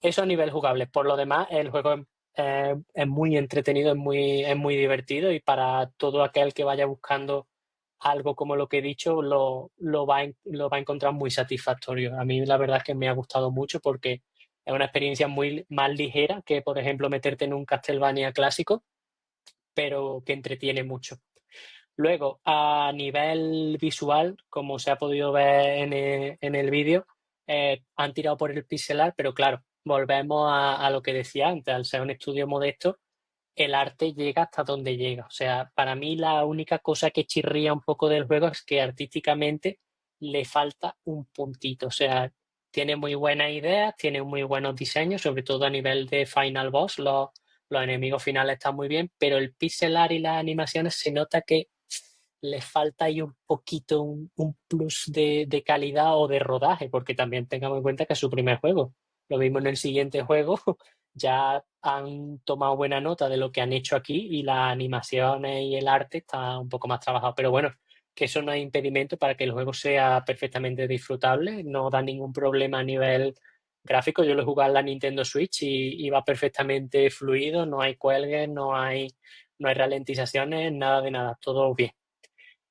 Eso a nivel jugable. Por lo demás, el juego es muy entretenido, es muy divertido y para todo aquel que vaya buscando algo como lo que he dicho, lo va a encontrar muy satisfactorio. A mí la verdad es que me ha gustado mucho porque es una experiencia muy más ligera que, por ejemplo, meterte en un Castlevania clásico, pero que entretiene mucho. Luego, a nivel visual, como se ha podido ver en el vídeo, han tirado por el pixelar, pero claro, volvemos a lo que decía antes, al ser un estudio modesto, el arte llega hasta donde llega. O sea, para mí la única cosa que chirría un poco del juego es que artísticamente le falta un puntito. O sea, tiene muy buenas ideas, tiene muy buenos diseños, sobre todo a nivel de Final Boss, los enemigos finales están muy bien, pero el pixel art y las animaciones se nota que le falta ahí un poquito, un plus de calidad o de rodaje, porque también tengamos en cuenta que es su primer juego. Lo mismo en el siguiente juego, ya han tomado buena nota de lo que han hecho aquí y las animaciones y el arte está un poco más trabajado. Pero bueno, que eso no es impedimento para que el juego sea perfectamente disfrutable, no da ningún problema a nivel gráfico. Yo lo he jugado en la Nintendo Switch y va perfectamente fluido, no hay cuelgues, no hay ralentizaciones, nada de nada, todo bien.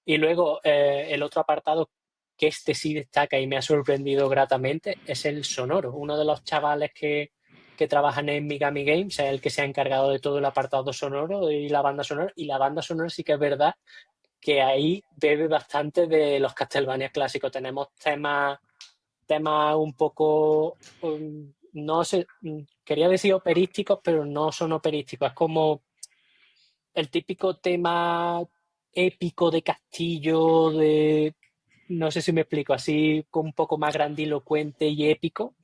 Y luego el otro apartado que este sí destaca y me ha sorprendido gratamente es el sonoro. Uno de los chavales que trabajan en Mikami Games es el que se ha encargado de todo el apartado sonoro y la banda sonora. Y la banda sonora sí que es verdad que ahí bebe bastante de los Castlevania clásicos. Tenemos temas un poco, no sé, quería decir operísticos, pero no son operísticos. Es como el típico tema épico de castillo, no sé si me explico, así con un poco más grandilocuente y épico,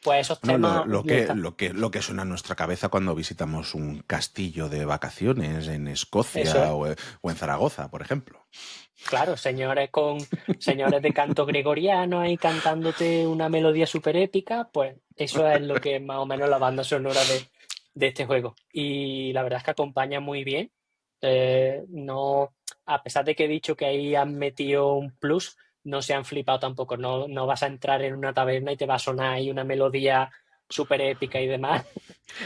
pues esos Bueno, temas le están. lo que suena a nuestra cabeza cuando visitamos un castillo de vacaciones en Eso Escocia es, o en Zaragoza, por ejemplo. claro, señores de canto gregoriano ahí cantándote una melodía súper épica, pues eso es lo que es más o menos la banda sonora de este juego. Y la verdad es que acompaña muy bien. No, a pesar de que he dicho que ahí han metido un plus, no se han flipado tampoco. No, no vas a entrar en una taberna y te va a sonar ahí una melodía súper épica y demás.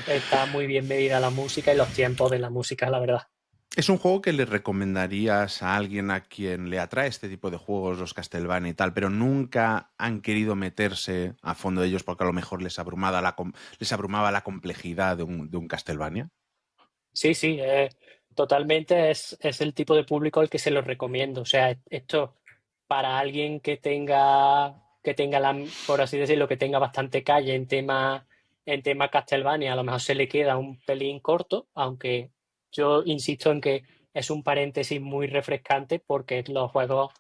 Está muy bien medida la música y los tiempos de la música, la verdad. ¿Es un juego que le recomendarías a alguien a quien le atrae este tipo de juegos, los Castlevania y tal, pero nunca han querido meterse a fondo de ellos porque a lo mejor les abrumaba la complejidad de un Castlevania? Sí, sí, totalmente es el tipo de público al que se lo recomiendo. O sea, esto para alguien que tenga por así decirlo, que tenga bastante calle en tema Castlevania, a lo mejor se le queda un pelín corto, aunque yo insisto en que es un paréntesis muy refrescante porque los juegos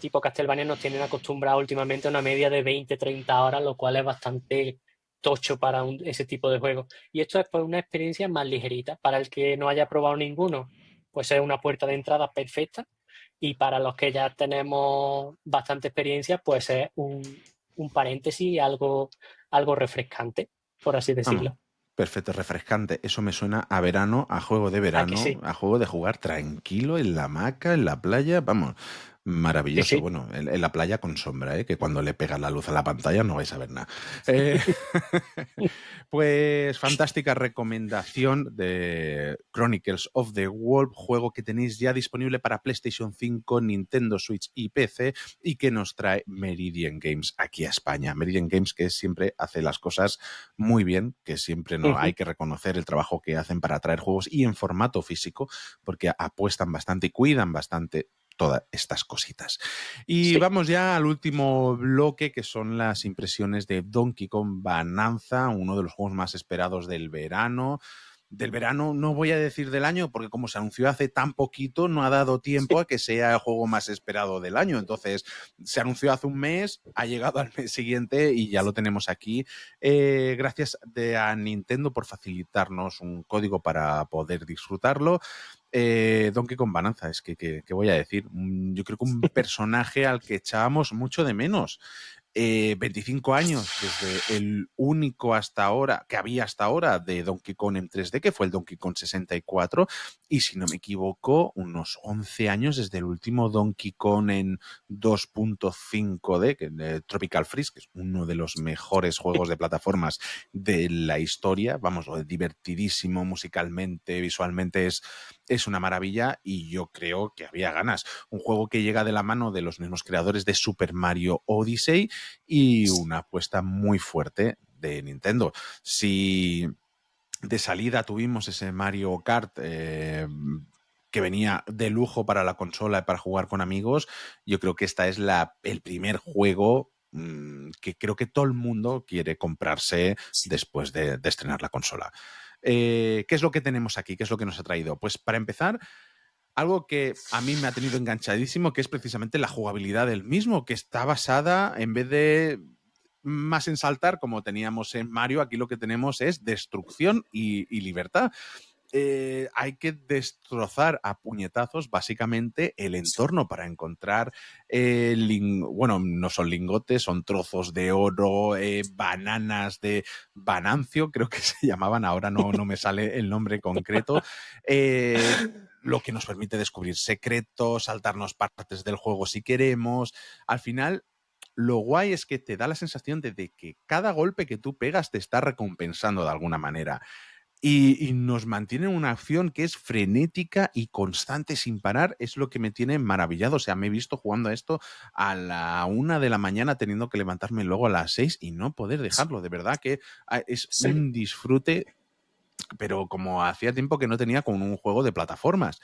tipo Castlevania nos tienen acostumbrados últimamente a una media de 20-30 horas, lo cual es bastante tocho para ese tipo de juegos. Y esto es pues una experiencia más ligerita. Para el que no haya probado ninguno, pues es una puerta de entrada perfecta. Y para los que ya tenemos bastante experiencia, pues es un paréntesis, algo refrescante, por así Vamos, decirlo. perfecto, refrescante. Eso me suena a verano, a juego de ¿A que verano, sí? a juego de jugar tranquilo en la hamaca, en la playa. Vamos, Sí, maravilloso. sí. Bueno, en la playa con sombra, ¿eh? Que cuando le pega la luz a la pantalla no vais a ver nada. Eh, pues fantástica recomendación de Chronicles of the Wolf, juego que tenéis ya disponible para PlayStation 5, Nintendo Switch y PC y que nos trae Meridian Games aquí a España. Meridian Games que siempre hace las cosas muy bien, que siempre no hay Ujú. que reconocer el trabajo que hacen para traer juegos y en formato físico, porque apuestan bastante y cuidan bastante todas estas cositas. Y Sí. vamos ya al último bloque, que son las impresiones de Donkey Kong Bonanza, uno de los juegos más esperados del verano. Del verano no voy a decir del año, porque como se anunció hace tan poquito, no ha dado tiempo a que sea el juego más esperado del año. Entonces, se anunció hace un mes, ha llegado al mes siguiente y ya lo tenemos aquí. Gracias a Nintendo por facilitarnos un código para poder disfrutarlo. Donkey Kong Bonanza, es que voy a decir, yo creo que un personaje al que echábamos mucho de menos. 25 años desde el único hasta ahora, que había hasta ahora, de Donkey Kong en 3D, que fue el Donkey Kong 64, y si no me equivoco, unos 11 años desde el último Donkey Kong en 2.5D, que Tropical Freeze, que es uno de los mejores juegos de plataformas de la historia. Vamos, divertidísimo musicalmente, visualmente es una maravilla y yo creo que había ganas. Un juego que llega de la mano de los mismos creadores de Super Mario Odyssey y una apuesta muy fuerte de Nintendo. Si de salida tuvimos ese Mario Kart que venía de lujo para la consola y para jugar con amigos, yo creo que esta es el primer juego que creo que todo el mundo quiere comprarse después de estrenar la consola. ¿Qué es lo que tenemos aquí? ¿Qué es lo que nos ha traído? Pues para empezar, algo que a mí me ha tenido enganchadísimo, que es precisamente la jugabilidad del mismo, que está basada, en vez de más en saltar, como teníamos en Mario, aquí lo que tenemos es destrucción y libertad. Hay que destrozar a puñetazos básicamente el entorno para encontrar, bueno, no son lingotes, son trozos de oro, bananas de Banancio, creo que se llamaban, ahora no me sale el nombre concreto, lo que nos permite descubrir secretos, saltarnos partes del juego si queremos. Al final, lo guay es que te da la sensación de que cada golpe que tú pegas te está recompensando de alguna manera. Y nos mantiene una acción que es frenética y constante sin parar. Es lo que me tiene maravillado. O sea, me he visto jugando a esto a la 1 de la mañana, teniendo que levantarme luego a las 6 y no poder dejarlo. De verdad que es Sí. un disfrute, pero como hacía tiempo que no tenía con un juego de plataformas.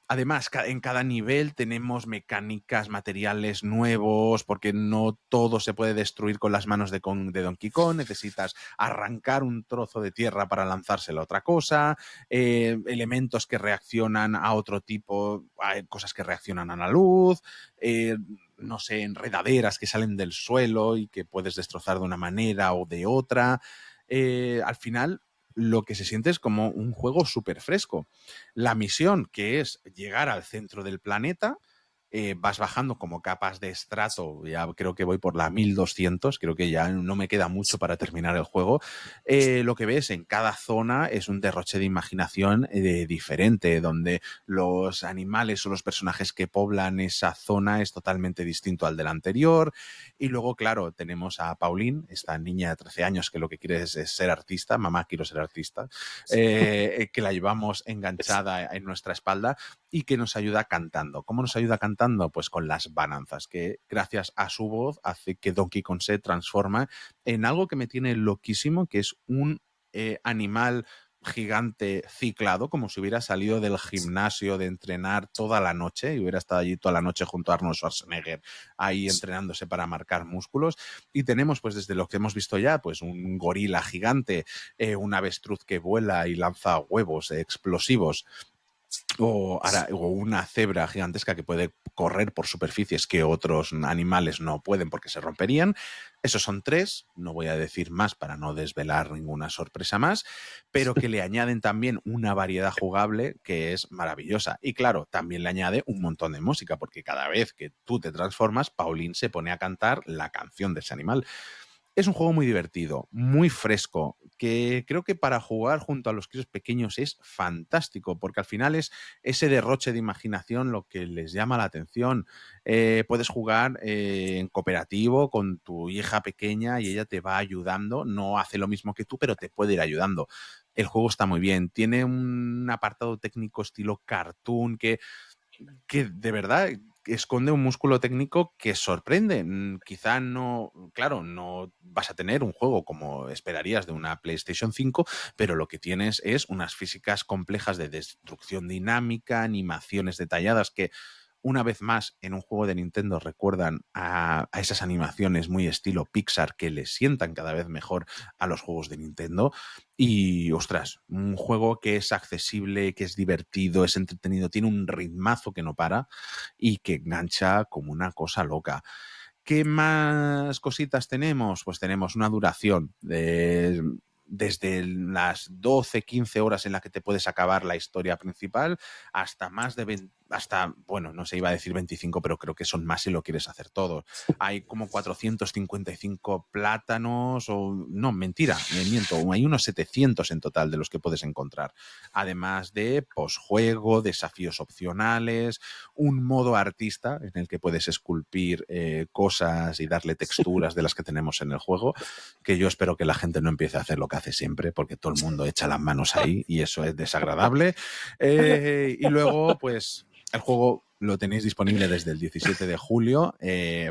Además, en cada nivel tenemos mecánicas, materiales nuevos, porque no todo se puede destruir con las manos de Donkey Kong. Necesitas arrancar un trozo de tierra para lanzárselo a otra cosa, elementos que reaccionan a otro tipo, hay cosas que reaccionan a la luz, no sé, enredaderas que salen del suelo y que puedes destrozar de una manera o de otra. Al final, lo que se siente es como un juego súper fresco. La misión, que es llegar al centro del planeta, vas bajando como capas de estrato, ya creo que voy por la 1200, creo que ya no me queda mucho para terminar el juego. Lo que ves en cada zona es un derroche de imaginación diferente, donde los animales o los personajes que poblan esa zona es totalmente distinto al del anterior. Y luego, claro, tenemos a Pauline, esta niña de 13 años que lo que quiere es ser artista, mamá, quiero ser artista, que la llevamos enganchada en nuestra espalda y que nos ayuda cantando. ¿Cómo nos ayuda cantando? Pues con las bananzas, que gracias a su voz hace que Donkey Kong se transforma en algo que me tiene loquísimo, que es un animal gigante ciclado, como si hubiera salido del gimnasio de entrenar toda la noche y hubiera estado allí toda la noche junto a Arnold Schwarzenegger ahí entrenándose para marcar músculos. Y tenemos, pues desde lo que hemos visto ya, pues un gorila gigante, un avestruz que vuela y lanza huevos explosivos, o una cebra gigantesca que puede correr por superficies que otros animales no pueden porque se romperían. Esos son 3, no voy a decir más para no desvelar ninguna sorpresa más, pero que le añaden también una variedad jugable que es maravillosa. Y claro, también le añade un montón de música, porque cada vez que tú te transformas, Pauline se pone a cantar la canción de ese animal. Es un juego muy divertido, muy fresco, que creo que para jugar junto a los críos pequeños es fantástico, porque al final es ese derroche de imaginación lo que les llama la atención. Puedes jugar en cooperativo con tu hija pequeña y ella te va ayudando, no hace lo mismo que tú, pero te puede ir ayudando. El juego está muy bien, tiene un apartado técnico estilo cartoon que de verdad esconde un músculo técnico que sorprende. Quizá no, claro, no vas a tener un juego como esperarías de una PlayStation 5, pero lo que tienes es unas físicas complejas de destrucción dinámica, animaciones detalladas que una vez más en un juego de Nintendo recuerdan a esas animaciones muy estilo Pixar que le sientan cada vez mejor a los juegos de Nintendo. Y, ostras, un juego que es accesible, que es divertido, es entretenido, tiene un ritmazo que no para y que engancha como una cosa loca. ¿Qué más cositas tenemos? Pues tenemos una duración desde las 12, 15 horas en las que te puedes acabar la historia principal hasta más de 20, hasta, bueno, no se iba a decir 25, pero creo que son más si lo quieres hacer todo. Hay como 455 plátanos, o no, mentira, me miento, hay unos 700 en total de los que puedes encontrar. Además de posjuego, desafíos opcionales, un modo artista en el que puedes esculpir cosas y darle texturas de las que tenemos en el juego, que yo espero que la gente no empiece a hacer lo que hace siempre, porque todo el mundo echa las manos ahí y eso es desagradable. Y luego, pues, el juego lo tenéis disponible desde el 17 de julio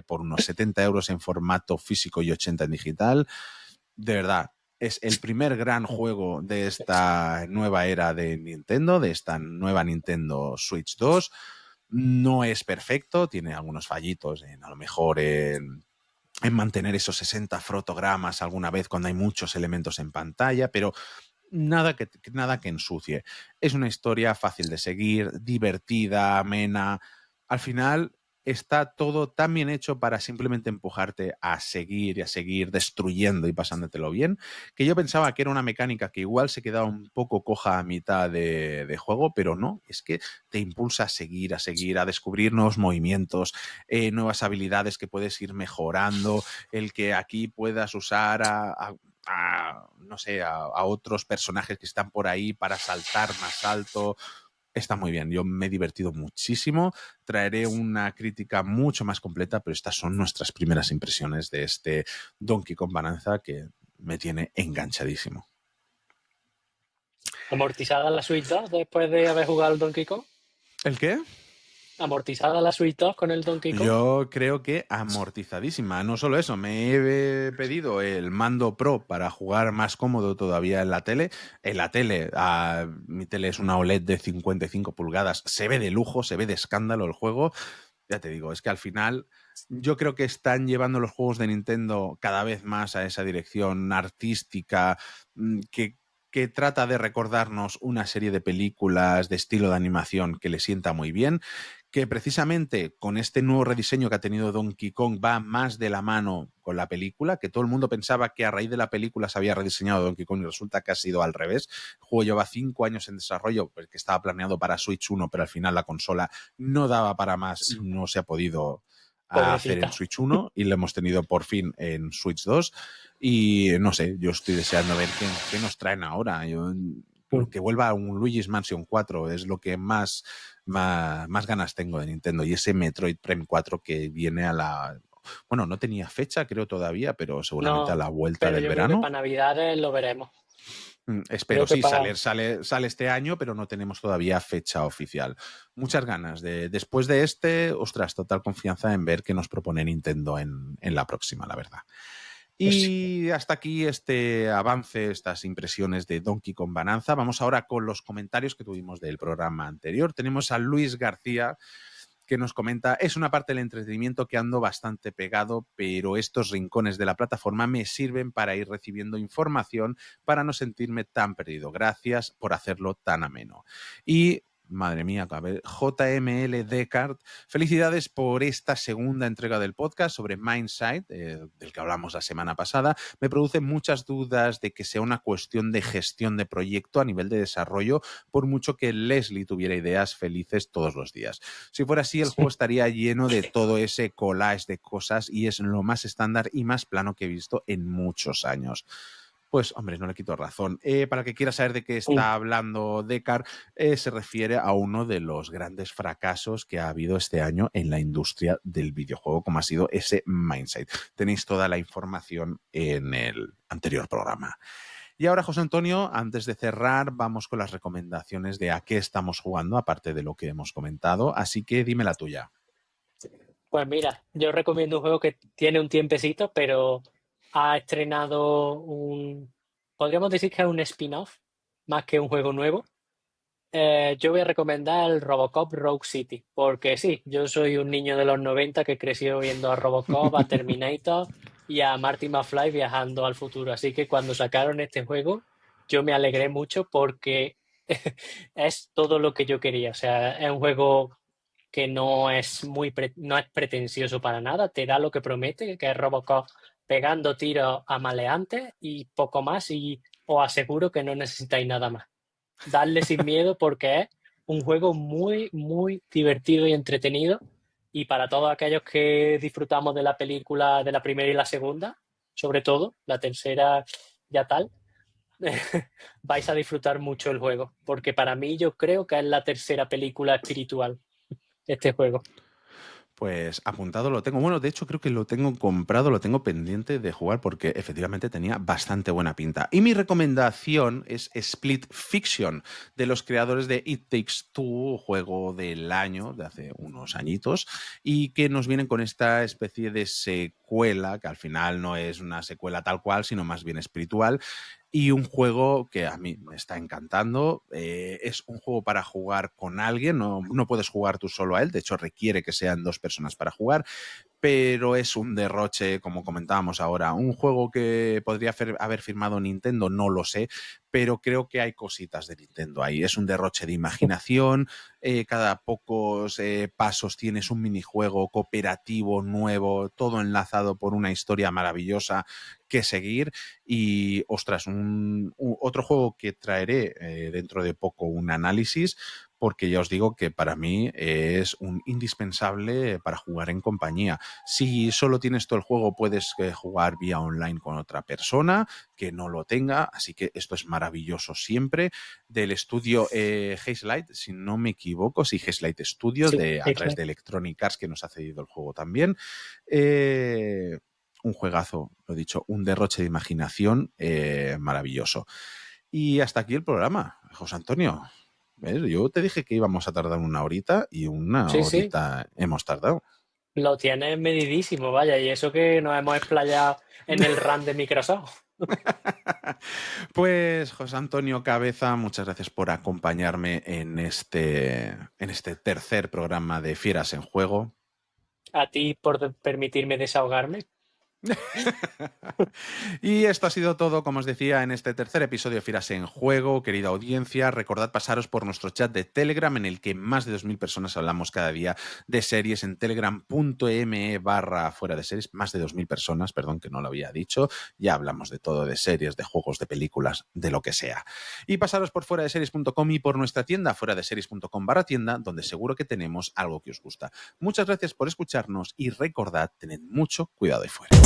por unos 70 euros en formato físico y 80 en digital. De verdad, es el primer gran juego de esta nueva era de Nintendo, de esta nueva Nintendo Switch 2. No es perfecto, tiene algunos fallitos a lo mejor en mantener esos 60 fotogramas alguna vez cuando hay muchos elementos en pantalla, pero nada que ensucie. Es una historia fácil de seguir, divertida, amena. Al final está todo tan bien hecho para simplemente empujarte a seguir y a seguir destruyendo y pasándotelo bien, que yo pensaba que era una mecánica que igual se quedaba un poco coja a mitad de juego, pero no, es que te impulsa a seguir, a descubrir nuevos movimientos, nuevas habilidades que puedes ir mejorando, el que aquí puedas usar no sé, a otros personajes que están por ahí para saltar más alto. Está muy bien, yo me he divertido muchísimo. Traeré una crítica mucho más completa, pero estas son nuestras primeras impresiones de este Donkey Kong Bonanza que me tiene enganchadísimo. ¿Amortizada la Switch 2 después de haber jugado al Donkey Kong? ¿El qué? ¿Amortizada la Switch 2 con el Donkey Kong? Yo creo que amortizadísima. No solo eso, me he pedido el mando Pro para jugar más cómodo todavía en la tele. En la tele, mi tele es una OLED de 55 pulgadas. Se ve de lujo, se ve de escándalo el juego. Ya te digo, es que al final yo creo que están llevando los juegos de Nintendo cada vez más a esa dirección artística que trata de recordarnos una serie de películas de estilo de animación que le sienta muy bien, que precisamente con este nuevo rediseño que ha tenido Donkey Kong va más de la mano con la película, que todo el mundo pensaba que a raíz de la película se había rediseñado Donkey Kong y resulta que ha sido al revés. El juego lleva 5 años en desarrollo, pues, que estaba planeado para Switch 1, pero al final la consola no daba para más y no se ha podido hacer en Pobrecita. Switch 1 y lo hemos tenido por fin en Switch 2 y no sé, yo estoy deseando ver qué nos traen ahora. Que vuelva un Luigi's Mansion 4 es lo que más ganas tengo de Nintendo, y ese Metroid Prime 4 que viene bueno, no tenía fecha creo todavía, pero seguramente a No, la vuelta pero del yo creo que verano. para Navidades lo veremos. Espero, Creo que sí, para... sale este año, pero no tenemos todavía fecha oficial. Muchas ganas después de este, ostras, total confianza en ver qué nos propone Nintendo en la próxima, la verdad. Pues, Y hasta aquí este avance, estas impresiones de Donkey Kong Bonanza. Vamos ahora con los comentarios que tuvimos del programa anterior. Tenemos a Luis García, que nos comenta: es una parte del entretenimiento que ando bastante pegado, pero estos rincones de la plataforma me sirven para ir recibiendo información para no sentirme tan perdido. Gracias por hacerlo tan ameno. Y Madre mía, JML Descartes. Felicidades por esta segunda entrega del podcast sobre Mindsight, del que hablamos la semana pasada. Me produce muchas dudas de que sea una cuestión de gestión de proyecto a nivel de desarrollo, por mucho que Leslie tuviera ideas felices todos los días. Si fuera así, el juego estaría lleno de todo ese collage de cosas y es lo más estándar y más plano que he visto en muchos años. Pues, hombre, no le quito razón. Para el que quiera saber de qué está hablando Descartes, se refiere a uno de los grandes fracasos que ha habido este año en la industria del videojuego, como ha sido ese Mindsight. Tenéis toda la información en el anterior programa. Y ahora, José Antonio, antes de cerrar, vamos con las recomendaciones de a qué estamos jugando, aparte de lo que hemos comentado. Así que dime la tuya. Pues mira, yo recomiendo un juego que tiene un tiempecito, pero ha estrenado podríamos decir que es un spin-off, más que un juego nuevo. Yo voy a recomendar el Robocop Rogue City, porque sí, yo soy un niño de los 90 que creció viendo a Robocop, a Terminator y a Marty McFly viajando al futuro. Así que cuando sacaron este juego, yo me alegré mucho porque es todo lo que yo quería. O sea, es un juego que no es no es pretencioso para nada, te da lo que promete, que es Robocop pegando tiros a maleantes y poco más, y os aseguro que no necesitáis nada más. Darle sin miedo porque es un juego muy, muy divertido y entretenido, y para todos aquellos que disfrutamos de la película de la primera y la segunda, sobre todo, la tercera ya tal, vais a disfrutar mucho el juego, porque para mí yo creo que es la tercera película espiritual este juego. Pues apuntado lo tengo. Bueno, de hecho creo que lo tengo comprado, lo tengo pendiente de jugar porque efectivamente tenía bastante buena pinta. Y mi recomendación es Split Fiction, de los creadores de It Takes Two, juego del año de hace unos añitos, y que nos vienen con esta especie de secuela, que al final no es una secuela tal cual, sino más bien espiritual. Y un juego que a mí me está encantando. Es un juego para jugar con alguien, no puedes jugar tú solo a él, de hecho requiere que sean dos personas para jugar, pero es un derroche, como comentábamos ahora. Un juego que podría haber firmado Nintendo, no lo sé, pero creo que hay cositas de Nintendo ahí. Es un derroche de imaginación, cada pocos pasos tienes un minijuego cooperativo nuevo, todo enlazado por una historia maravillosa que seguir. Y, ostras, otro juego que traeré dentro de poco un análisis, porque ya os digo que para mí es un indispensable para jugar en compañía. Si solo tienes todo el juego, puedes jugar vía online con otra persona que no lo tenga, así que esto es maravilloso siempre. Del estudio Hazelight, si no me equivoco, sí, Hazelight Studio, Sí, a través de Electronic Arts, que nos ha cedido el juego también. Un juegazo, lo he dicho, un derroche de imaginación maravilloso. Y hasta aquí el programa, José Antonio. ¿Ves? Yo te dije que íbamos a tardar una horita y una sí, horita hemos tardado. lo tienes medidísimo, vaya, y eso que nos hemos explayado en el RAM de Microsoft. Pues José Antonio Cabeza, muchas gracias por acompañarme en este tercer programa de Fieras en Juego. A ti por permitirme desahogarme. Y esto ha sido todo, como os decía, en este tercer episodio de Fieras en Juego. Querida audiencia, recordad pasaros por nuestro chat de Telegram, en el que más de 2000 personas hablamos cada día de series, en telegram.me/fuera de series. Más de 2000 personas, perdón que no lo había dicho. Ya hablamos de todo, de series, de juegos, de películas, de lo que sea. Y pasaros por fuera de series.com y por nuestra tienda, fuera de series.com/tienda, donde seguro que tenemos algo que os gusta. Muchas gracias por escucharnos y recordad, tened mucho cuidado ahí fuera.